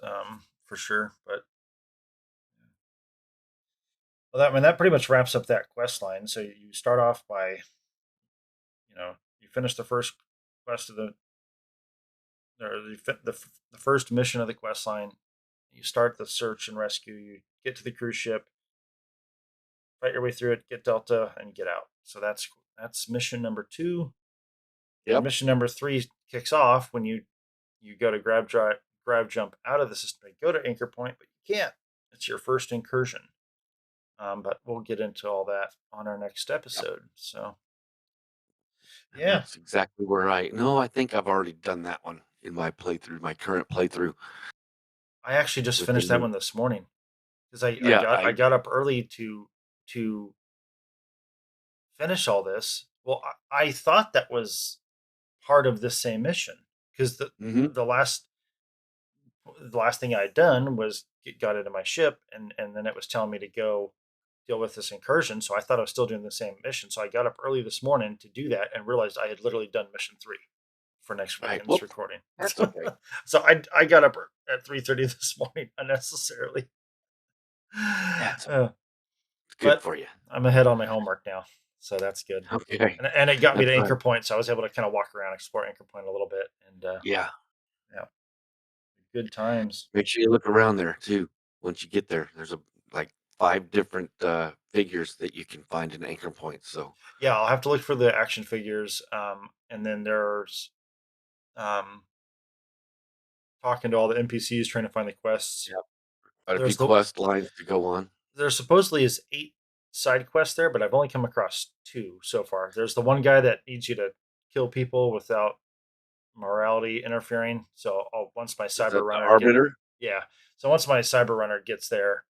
for sure, but well, that pretty much wraps up that quest line. So you start off by you finish the first quest of the first mission of the quest line. You start the search and rescue. You get to the cruise ship, fight your way through it, get Delta, and get out. So that's mission number two. And Yep. mission number three kicks off when you go to grab jump out of the system, go to Anchor Point, but you can't. It's your first incursion. But we'll get into all that on our next Yep. episode. So And yeah, that's exactly where no, I think I've already done that one in my playthrough, my current playthrough I actually just finished within that the one this morning because yeah, I got up early to finish all this. Well, I thought that was part of the same mission because mhm, the last the last thing I had done was got into my ship, and then it was telling me to go deal with this incursion. So I thought I was still doing the same mission. So I got up early this morning to do that and realized I had literally done mission three for next right. weekend's Well, recording. that's okay. So I got up at 3:30 this morning unnecessarily. That's Uh, good but for you. I'm ahead on my homework now, so that's good. Okay. And it got me That's to right. Anchor Point, so I was able to kind of walk around, explore Anchor Point a little bit, and Yeah. yeah, good times. Make sure you look around there too. Once you get there, there's a like 5 different figures that you can find in anchor points. So Yeah, I'll have to look for the action figures. And then there's um, talking to all the NPCs, trying to find the quests. yeah, quite a few There's the quest lines to go on. there supposedly is 8 side quests there, but I've only come across 2 so far. There's the one guy that needs you to kill people without morality interfering. So once my Is cyber that the runner Arbiter? yeah, so once my cyber runner gets there,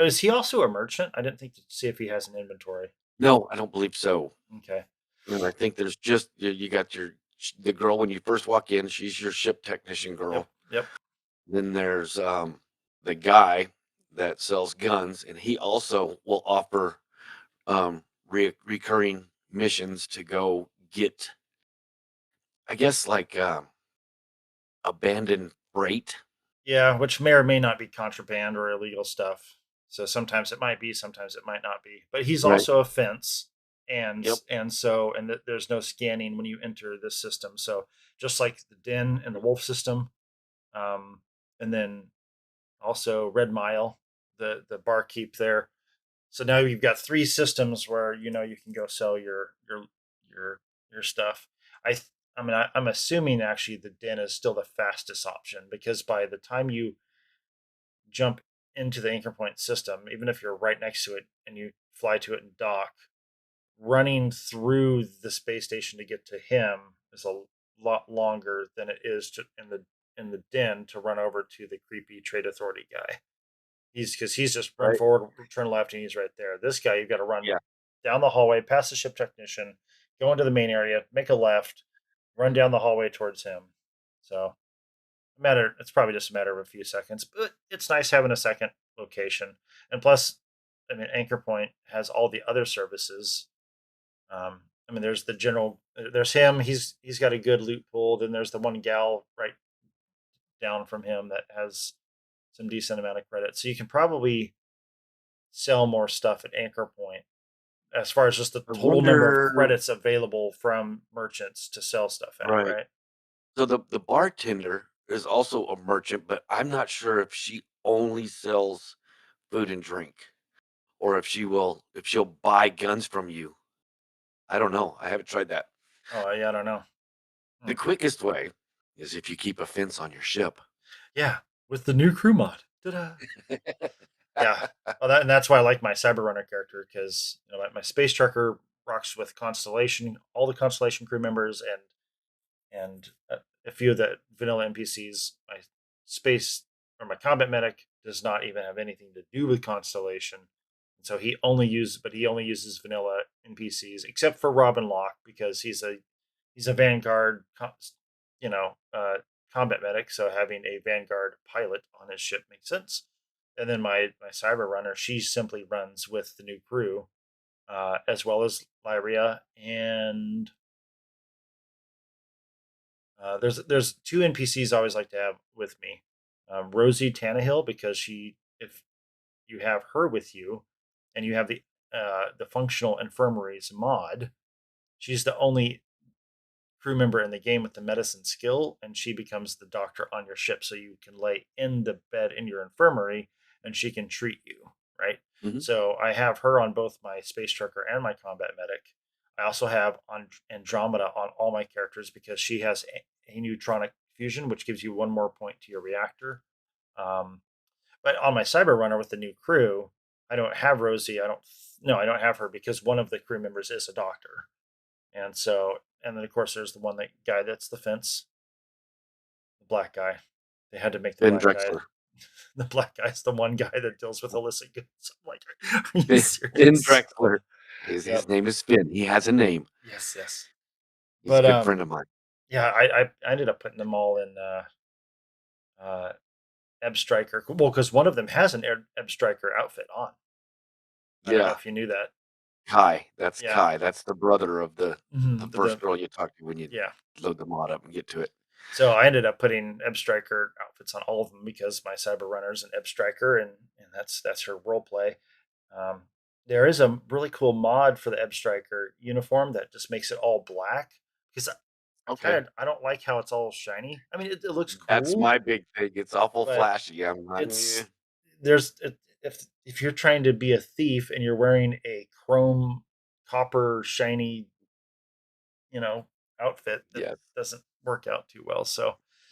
is he also a merchant? I didn't think to see if he has an inventory. No, I don't believe so. Okay. And I think there's just you got the girl when you first walk in. She's your ship technician Yep. girl. Yep. Then there's the guy that sells guns, and he also will offer recurring missions to go get, I guess, like abandoned freight. Yeah, which may or may not be contraband or illegal stuff. So sometimes it might be, sometimes it might not be. But he's Right. also a fence, and Yep. there's no scanning when you enter this system. So just like the Den and the Wolf system, um, and then also Red Mile, the barkeep there. So now you've got 3 systems where you can go sell your your stuff. I'm assuming actually the Den is still the fastest option because by the time you jump into the anchor point system, even if you're right next to it and you fly to it and dock, running through the space station to get to him is a lot longer than it is in the Den to run over to the creepy trade authority guy. He's just run Right. forward, turn left, and he's right there. This guy, you've got to run Yeah. down the hallway, past the ship technician, go into the main area, make a left, run down the hallway towards him. So it's probably just a matter of a few seconds, but it's nice having a second location. And plus, I mean, Anchor Point has all the other services. There's the general. There's him. He's got a good loot pool. Then there's the one gal right down from him that has some decent amount of credit. So you can probably sell more stuff at Anchor Point as far as just the I total number of wonder. credits available from merchants to sell stuff at, Right. right? So the bartender is also a merchant, but I'm not sure if she only sells food and drink, or if she'll buy guns from you. I don't know. I haven't tried that. Oh, yeah, I don't know. Hmm. The quickest way is if you keep a fence on your ship. Yeah, with the new crew mod. Ta-da. Yeah. Well, that's why I like my Cyber Runner character because my space trucker rocks with Constellation, all the Constellation crew members, and a few of the vanilla NPCs. My space or my combat medic does not even have anything to do with Constellation, and so he only uses vanilla NPCs except for Robin Locke because he's a Vanguard, you know, uh, combat medic. So having a Vanguard pilot on his ship makes sense. And then my Cyber Runner, she simply runs with the new crew, as well as Lyria and there's 2 NPCs I always like to have with me. Rosie Tannehill because if you have her with you, and you have the functional infirmaries mod, she's the only crew member in the game with the medicine skill, and she becomes the doctor on your ship, so you can lay in the bed in your infirmary, and she can treat you. Right. Mhm. So I have her on both my space trucker and my combat medic. I also have on Andromeda on all my characters because she has a neutronic fusion, which gives you 1 more point to your reactor. Um, but on my Cyber Runner with the new crew, I don't have Rosie. I don't have her because one of the crew members is a doctor. And then of course there's the guy that's the fence, the black guy. They had to make the Ben black guy. Drexler. The black guy's the one guy that deals with illicit goods. I'm like, are you Ben serious? Drexler. Yep. His name is Finn. He has a name. Yes, yes. He's a But good friend of mine. yeah, I ended up putting them all in Ebb Striker. Well, because one of them has an Ebb Striker outfit on. I don't know Yeah. if you knew that. Kai. That's Yeah. Kai. That's the brother of the first The girl you talk to when you yeah. load the mod up and get to it. So I ended up putting Ebb Striker outfits on all of them because my Cyber Runner's an Ebb Striker, and that's her role play. Um, there is a really cool mod for the Ebb Striker uniform that just makes it all black because Okay. I don't like how it's all shiny. I mean, it looks That's cool, my big thing. It's awful but flashy. I'm not. it's there's if you're trying to be a thief and you're wearing a chrome copper shiny, you know, outfit, that Yeah. doesn't work out too well.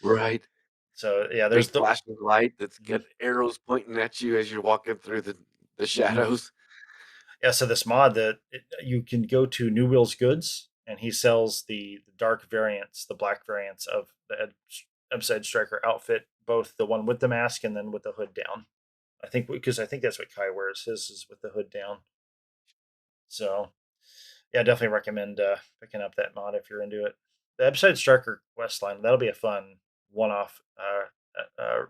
Right. So yeah, there's Big the flashing light that's Mhm. got arrows pointing at you as you're walking through the Mhm. shadows. Yeah, so this mod you can go to New Wheels Goods, and he sells the dark variants, the black variants of the Upside Striker outfit, both the one with the mask and then with the hood down. I think because I think that's what Kai wears. His is with the hood down. So yeah, definitely recommend picking up that mod if you're into it. The Upside Striker quest line, that'll be a fun one-off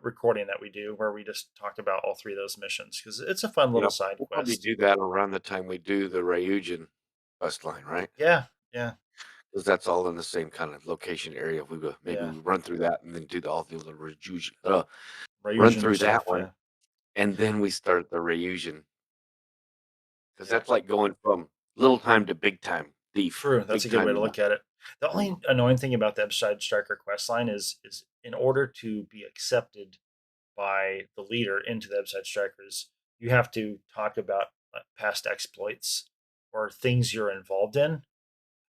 recording that we do where we just talk about all three of those missions because it's a fun little Yep. side We'll probably quest. do that around the time we do the Ryujin quest line, right? Yeah, yeah, Because that's all in the same kind of location area. Maybe yeah. we run through that and then do all the other Ryujin, run Ryujin through that stuff. one, Yeah, and then we start the Ryujin because yeah. that's like going from little time to big time thief, True. That's big a good way time. to look at it. The only annoying thing about the Upside Striker quest line is in order to be accepted by the leader into the Upside Strikers, you have to talk about past exploits or things you're involved in.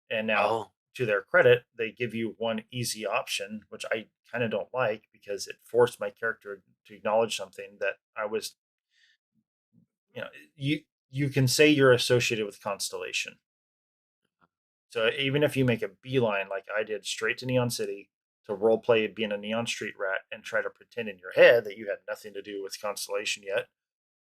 And now, Oh, to their credit, they give you one easy option, which I kind of don't like because it forced my character to acknowledge something that I was, you know, you can say you're associated with Constellation. So even if you make a beeline like I did straight to Neon City to role play being a Neon Street rat and try to pretend in your head that you had nothing to do with Constellation yet,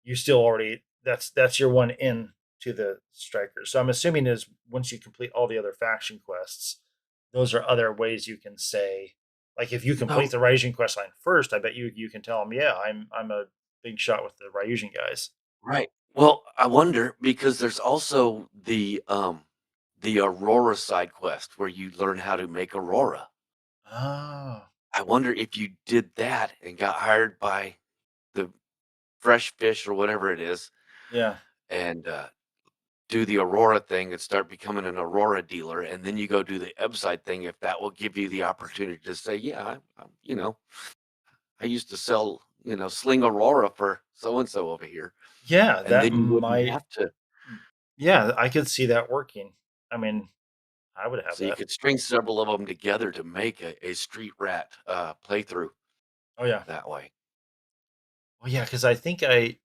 you still already that's your one in to the strikers. So I'm assuming is once you complete all the other faction quests, those are other ways you can say, like if you complete so the Ryujin quest line first, I bet you can tell them, yeah, I'm a big shot with the Ryujin guys. right. Well, I wonder because there's also the Aurora side quest where you learn how to make Aurora. Oh, I wonder if you did that and got hired by the fresh fish or whatever it is, yeah. and do the Aurora thing and start becoming an Aurora dealer, and then you go do the Ebside thing. If that will give you the opportunity to say, "Yeah, I used to sell, Sling Aurora for so and so over here," Yeah, and that then you wouldn't might have to. yeah, I could see that working. I mean, I would have So you that. could string several of them together to make a street rat playthrough Oh yeah. that way. Oh yeah, because I think I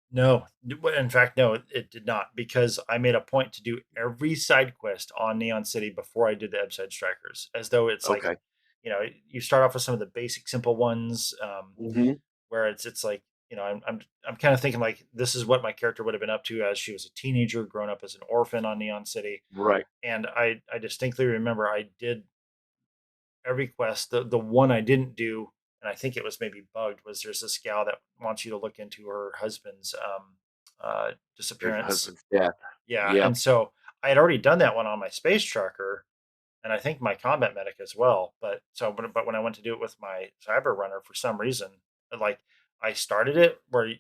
no, in fact, no, it did not because I made a point to do every side quest on Neon City before I did the Ebside Strikers, as though it's like, Okay. you start off with some of the basic simple ones, Hmm. where it's like, I'm kind of thinking like this is what my character would have been up to as she was a teenager, growing up as an orphan on Neon City, Right. and I distinctly remember I did every quest. The one I didn't do, and I think it was maybe bugged, was there's this gal that wants you to look into her husband's Your disappearance. husband's death. Yeah, Yep. and so I had already done that one on my space trucker, and I think my combat medic as well. But when I went to do it with my cyber runner, for some reason, like I started it where it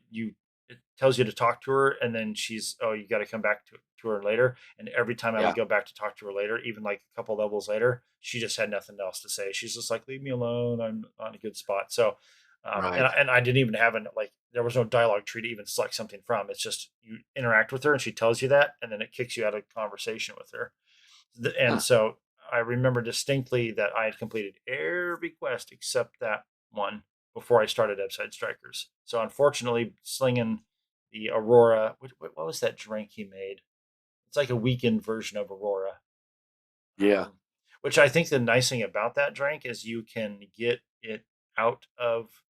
tells you to talk to her, and then you got to come back to her later. And every time I would Yeah. go back to talk to her later, even like a couple levels later, she just had nothing else to say. She's just like, "Leave me alone. I'm not in a good spot." So, Right. and I didn't even have like there was no dialogue tree to even select something from. It's just you interact with her, and she tells you that, and then it kicks you out of conversation with her. And Huh. so I remember distinctly that I had completed every quest except that one before I started Upside Strikers. So unfortunately, slinging the Aurora, what was that drink he made? It's like a weakened version of Aurora. Yeah. Which I think the nice thing about that drink is you can get it out of.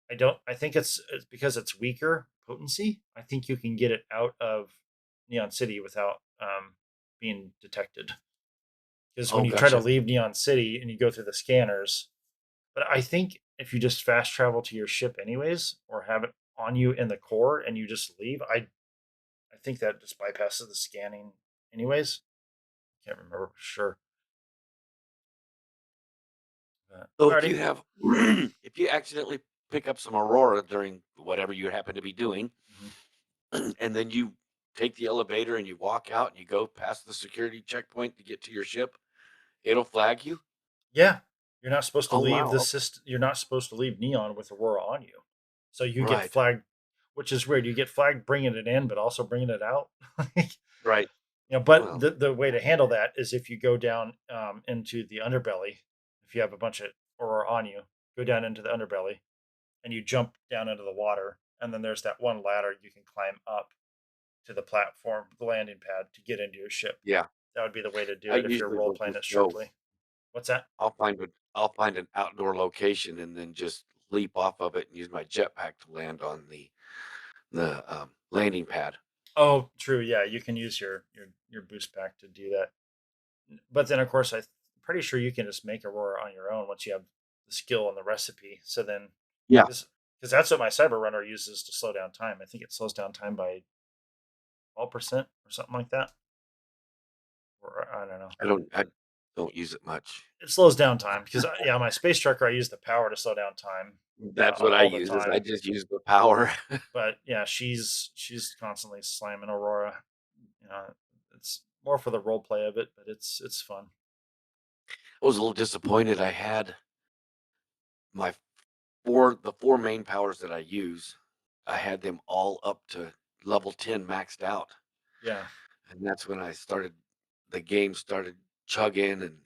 I think it's because it's weaker potency. I think you can get it out of Neon City without being detected. Because when Oh, you try to gotcha. leave Neon City and you go through the scanners, but I think if you just fast travel to your ship anyways, or have it on you in the core and you just leave, I think that just bypasses the scanning anyways. Can't remember for sure. But, So if alrighty. you have, if you accidentally pick up some Aurora during whatever you happen to be doing, Mhm. and then you take the elevator and you walk out and you go past the security checkpoint to get to your ship, it'll flag you. Yeah, you're not supposed to Oh leave the wow. system. You're not supposed to leave Neon with Aurora on you. So you get Right. flagged, which is weird. You get flagged bringing it in, but also bringing it out. Right. But Well, the way to handle that is if you go down into the underbelly, if you have a bunch of or on you, go down into the underbelly and you jump down into the water, and then there's that one ladder you can climb up to the platform, the landing pad to get into your ship. yeah. That would be the way to do I it if you're usually role will playing just it go. strictly. What's that? I'll find an outdoor location and then just leap off of it and use my jetpack to land on the landing pad. Oh, true. Yeah, you can use your boost pack to do that. But then, of course, I'm pretty sure you can just make Aurora on your own once you have the skill and the recipe. So then, Yeah. because that's what my Cyber Runner uses to slow down time. I think it slows down time by 12% or something like that. Or I don't know. I don't use it much. It slows down time because yeah, my space trucker I use the power to slow down time That's what I all the use is I time. just use the power. But yeah, she's constantly slamming Aurora. You know, it's more for the role play of it, but it's fun. I was a little disappointed. I had my the four main powers that I use, I had them all up to level 10 maxed out. Yeah. And that's when the game started chugging and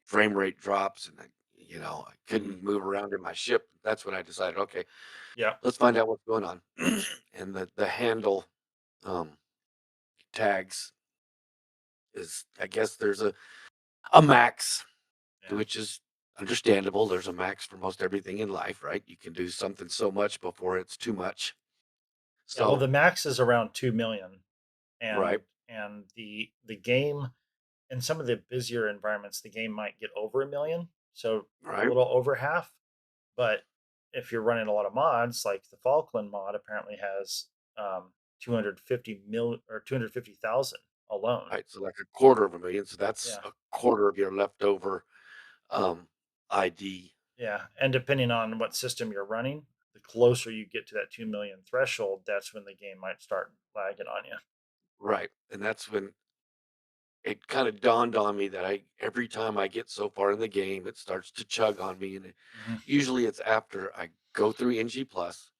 frame rate drops and I Hmm. couldn't move around in my ship. That's when I decided, okay, Yeah. let's find out what's going on. And the handle um, tags is, I guess there's a max, Yeah. which is understandable. There's a max for most everything in life, right? You can do something so much before it's too much. Yeah. Well, So, the max is around 2 million, right, and the game in some of the busier environments, the game might get over 1 million, so a right, little over half. But if you're running a lot of mods, like the Falkland mod apparently has 250 mil or 250,000 alone. right. So like a quarter of a million. So that's Yeah. a quarter of your leftover um, ID. Yeah. And depending on what system you're running, the closer you get to that 2 million threshold, that's when the game might start lagging on you. Right. And that's when it kind of dawned on me that every time I get so far in the game, it starts to chug on me. And Hmm. usually it's after I go through NG Plus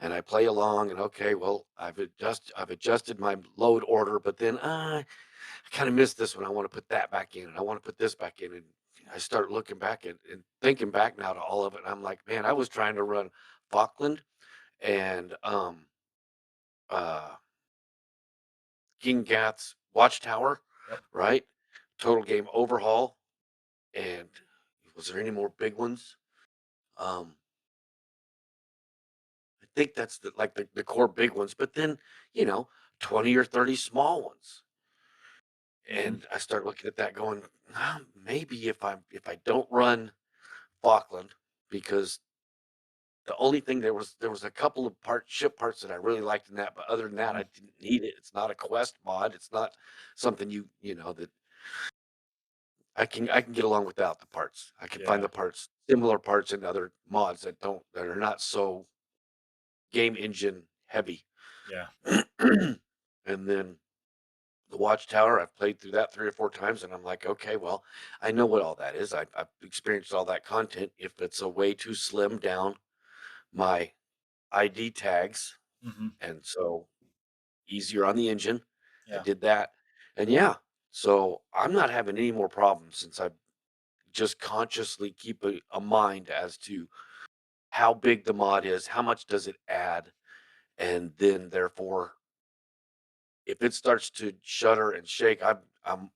and I play along and okay, well, I've adjusted my load order, but then I kind of missed this one. I want to put that back in and I want to put this back in. And I start looking back and thinking back now to all of it. And I'm like, man, I was trying to run Falkland and uh King Gath's Watchtower, Yep. right? Total game overhaul. And was there any more big ones? Um, I think that's the core big ones, but then, you know, 20 or 30 small ones. Hmm. And I start looking at that going, maybe if I don't run Falkland, because the only thing there was a couple of ship parts that I really liked in that, but other than that, Hmm. I didn't need it. It's not a quest mod. It's not something that I can get along without the parts. I can find Yeah. the similar parts in other mods that are not so game engine heavy. Yeah. And then the Watchtower, I've played through that 3 or 4 times, and I'm like, okay, well, I know what all that is. I've experienced all that content. If it's a way to slim down my ID tags, Hmm. and so easier on the engine, I Yeah. did that. And yeah, so I'm not having any more problems since I just consciously keep a mind as to how big the mod is, how much does it add, and then therefore, if it starts to shudder and shake, I'm kind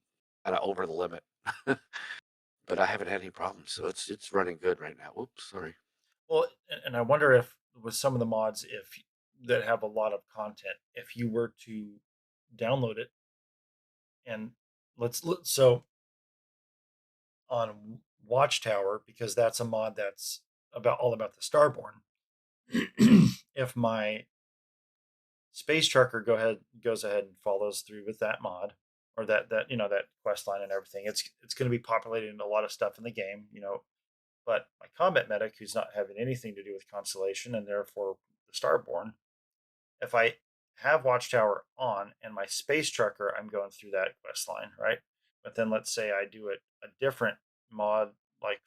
of over the limit. But I haven't had any problems, so it's running good right now. Whoops, sorry. Well, and I wonder if with some of the mods, if that have a lot of content, if you were to download it and let's look so on Watchtower, because that's a mod that's about all about the Starborn. If my space trucker goes ahead and follows through with that mod or that quest line and everything, it's going to be populating a lot of stuff in the game, but my combat medic, who's not having anything to do with Constellation and therefore the Starborn, if I have Watchtower on and my space trucker, I'm going through that quest line, right? But then let's say I do a different mod like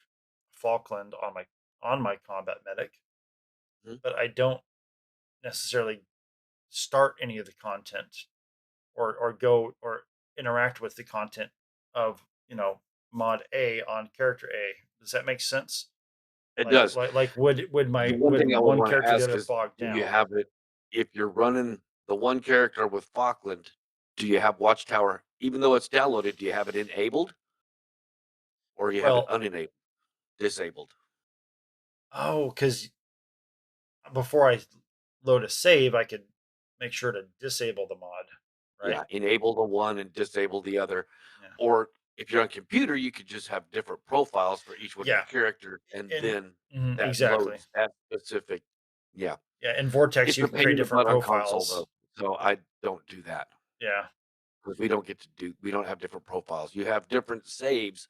Falkland on my combat medic, Mhm. but I don't necessarily start any of the content or go or interact with the content of mod A on character A. Does that make sense? It does. The one Would thing I would one want to character ask get it is, bogged do you down? have it, if you're running the one character with Falkland, do you have Watchtower? Even though it's downloaded, do you have it enabled or you have it Well, unenabled, disabled? because before I load a save, I could make sure to disable the mod, right? Yeah, enable the one and disable the other. Yeah. Or if you're on computer, you could just have different profiles for each one of your Yeah. characters, and And then that exactly. loads that specific. Yeah, Yeah, in Vortex it's you a can pain create in the different butt on console profiles. though, so I don't do that Yeah. because we don't have different profiles. You have different saves,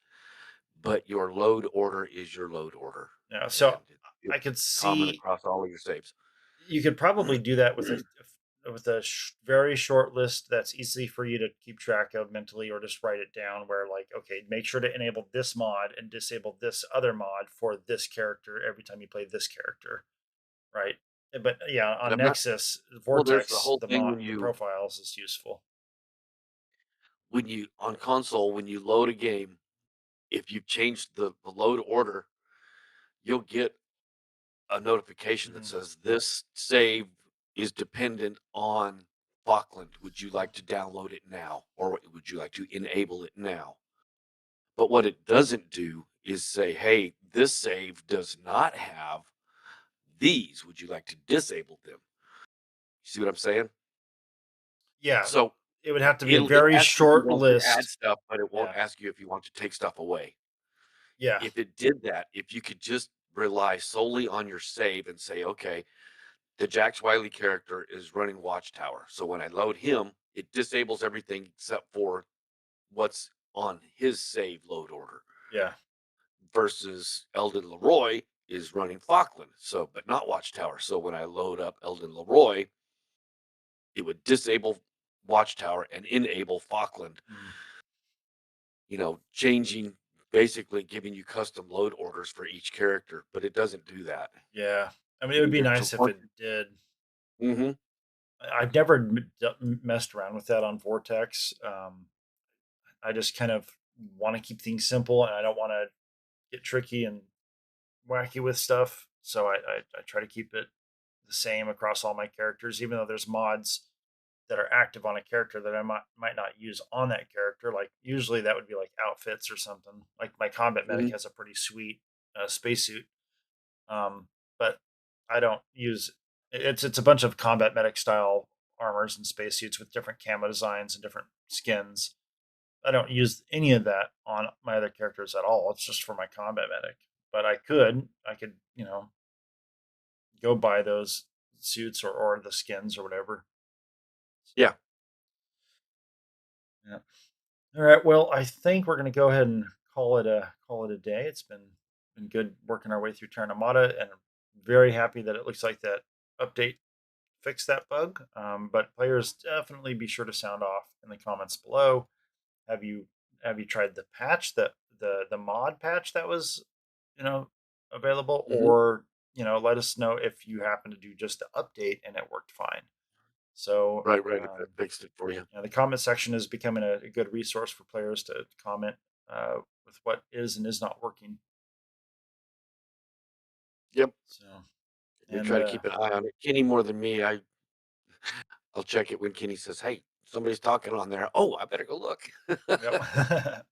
but your load order is your load order, Yeah. So and it's I could common see across all of your saves. you could probably do that with a very short list that's easy for you to keep track of mentally, or just write it down. Where like, okay, make sure to enable this mod and disable this other mod for this character every time you play this character, right? But yeah, But on I'm not. Nexus Well, there's the Vortex, whole thing the profiles is useful. when you on console when you load a game, if you change the load order, you'll get a notification that Mhm. says this save is dependent on Falkland. Would you like to download it now, or would you like to enable it now? But what it doesn't do is say, hey, this save does not have these. Would you like to disable them? You see what I'm saying? Yeah, So it would have to be a it'll very ask you if you short want to add list. stuff, but it won't Yeah. ask you if you want to take stuff away. Yeah. If it did that, if you could just rely solely on your save and say, okay, the Jax Wiley character is running Watchtower. So when I load him, it disables everything except for what's on his save load order. Yeah. Versus Eldon Leroy is running Falkland, so but not Watchtower. So when I load up Eldon Leroy, it would disable Watchtower and enable Falkland, Mm. changing, basically giving you custom load orders for each character, but it doesn't do that. Yeah. I mean, it would be There's a nice if bunch. it did. Mm-hmm. I've never messed around with that on Vortex. I just kind of want to keep things simple, and I don't want to get tricky and wacky with stuff. So I try to keep it the same across all my characters, even though there's mods that are active on a character that I might not use on that character. Like usually that would be like outfits or something. Like my combat medic Mm-hmm. has a pretty sweet spacesuit, but I don't use it's a bunch of combat medic style armors and spacesuits with different camo designs and different skins. I don't use any of that on my other characters at all. It's just for my combat medic. But I could, go buy those suits or the skins or whatever. Yeah. Yeah. All right. Well, I think we're gonna go ahead and call it a day. It's been good working our way through Terran Armada, and I'm very happy that it looks like that update fixed that bug. But players, definitely be sure to sound off in the comments below. Have you have you tried the patch, the mod patch that was you know available, Mm-hmm. or let us know if you happen to do just the update and it worked fine. So Right. If it fixed it for you. the comment section is becoming a good resource for players to comment with what is and is not working. Yep. So We and try to keep an eye on it. Kenny more than me. I'll check it when Kenny says, "Hey, somebody's talking on there." Oh, I better go look. yep.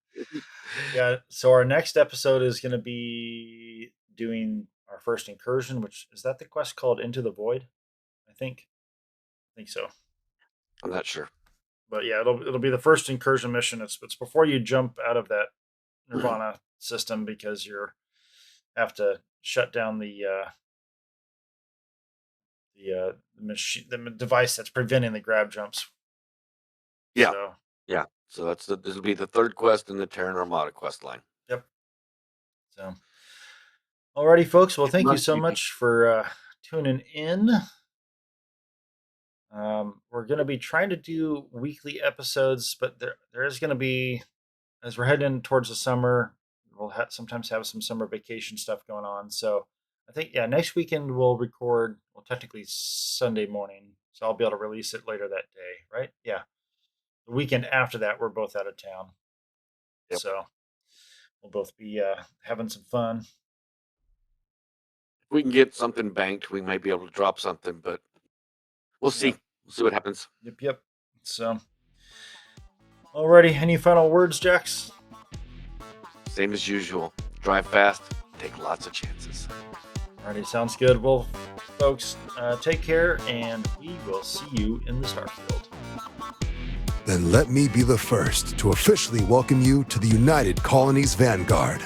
Yeah. So our next episode is going to be doing our first incursion, which is that the quest called Into the Void? I think so. I'm not sure. But yeah, it'll be the first incursion mission. It's before you jump out of that Nirvana system because you're have to shut down the machine the device that's preventing the grab jumps. Yeah, So yeah. So this will be the third quest in the Terran Armada quest line. yep. So alrighty, folks. Well, It's thank you not so creepy. much for tuning in. We're going to be trying to do weekly episodes, but there is going to be, as we're heading towards the summer, we'll sometimes have some summer vacation stuff going on. So I think, yeah, next weekend we'll record, well, technically Sunday morning. So I'll be able to release it later that day, right? Yeah. The weekend after that, we're both out of town. Yep. So we'll both be having some fun. If we can get something banked, we might be able to drop something, but we'll see. Yep. We'll see what happens. Yep. So, alrighty. Any final words, Jax? Same as usual. Drive fast, take lots of chances. Alrighty, sounds good. Well, folks, take care, and we will see you in the Starfield. Then let me be the first to officially welcome you to the United Colonies Vanguard.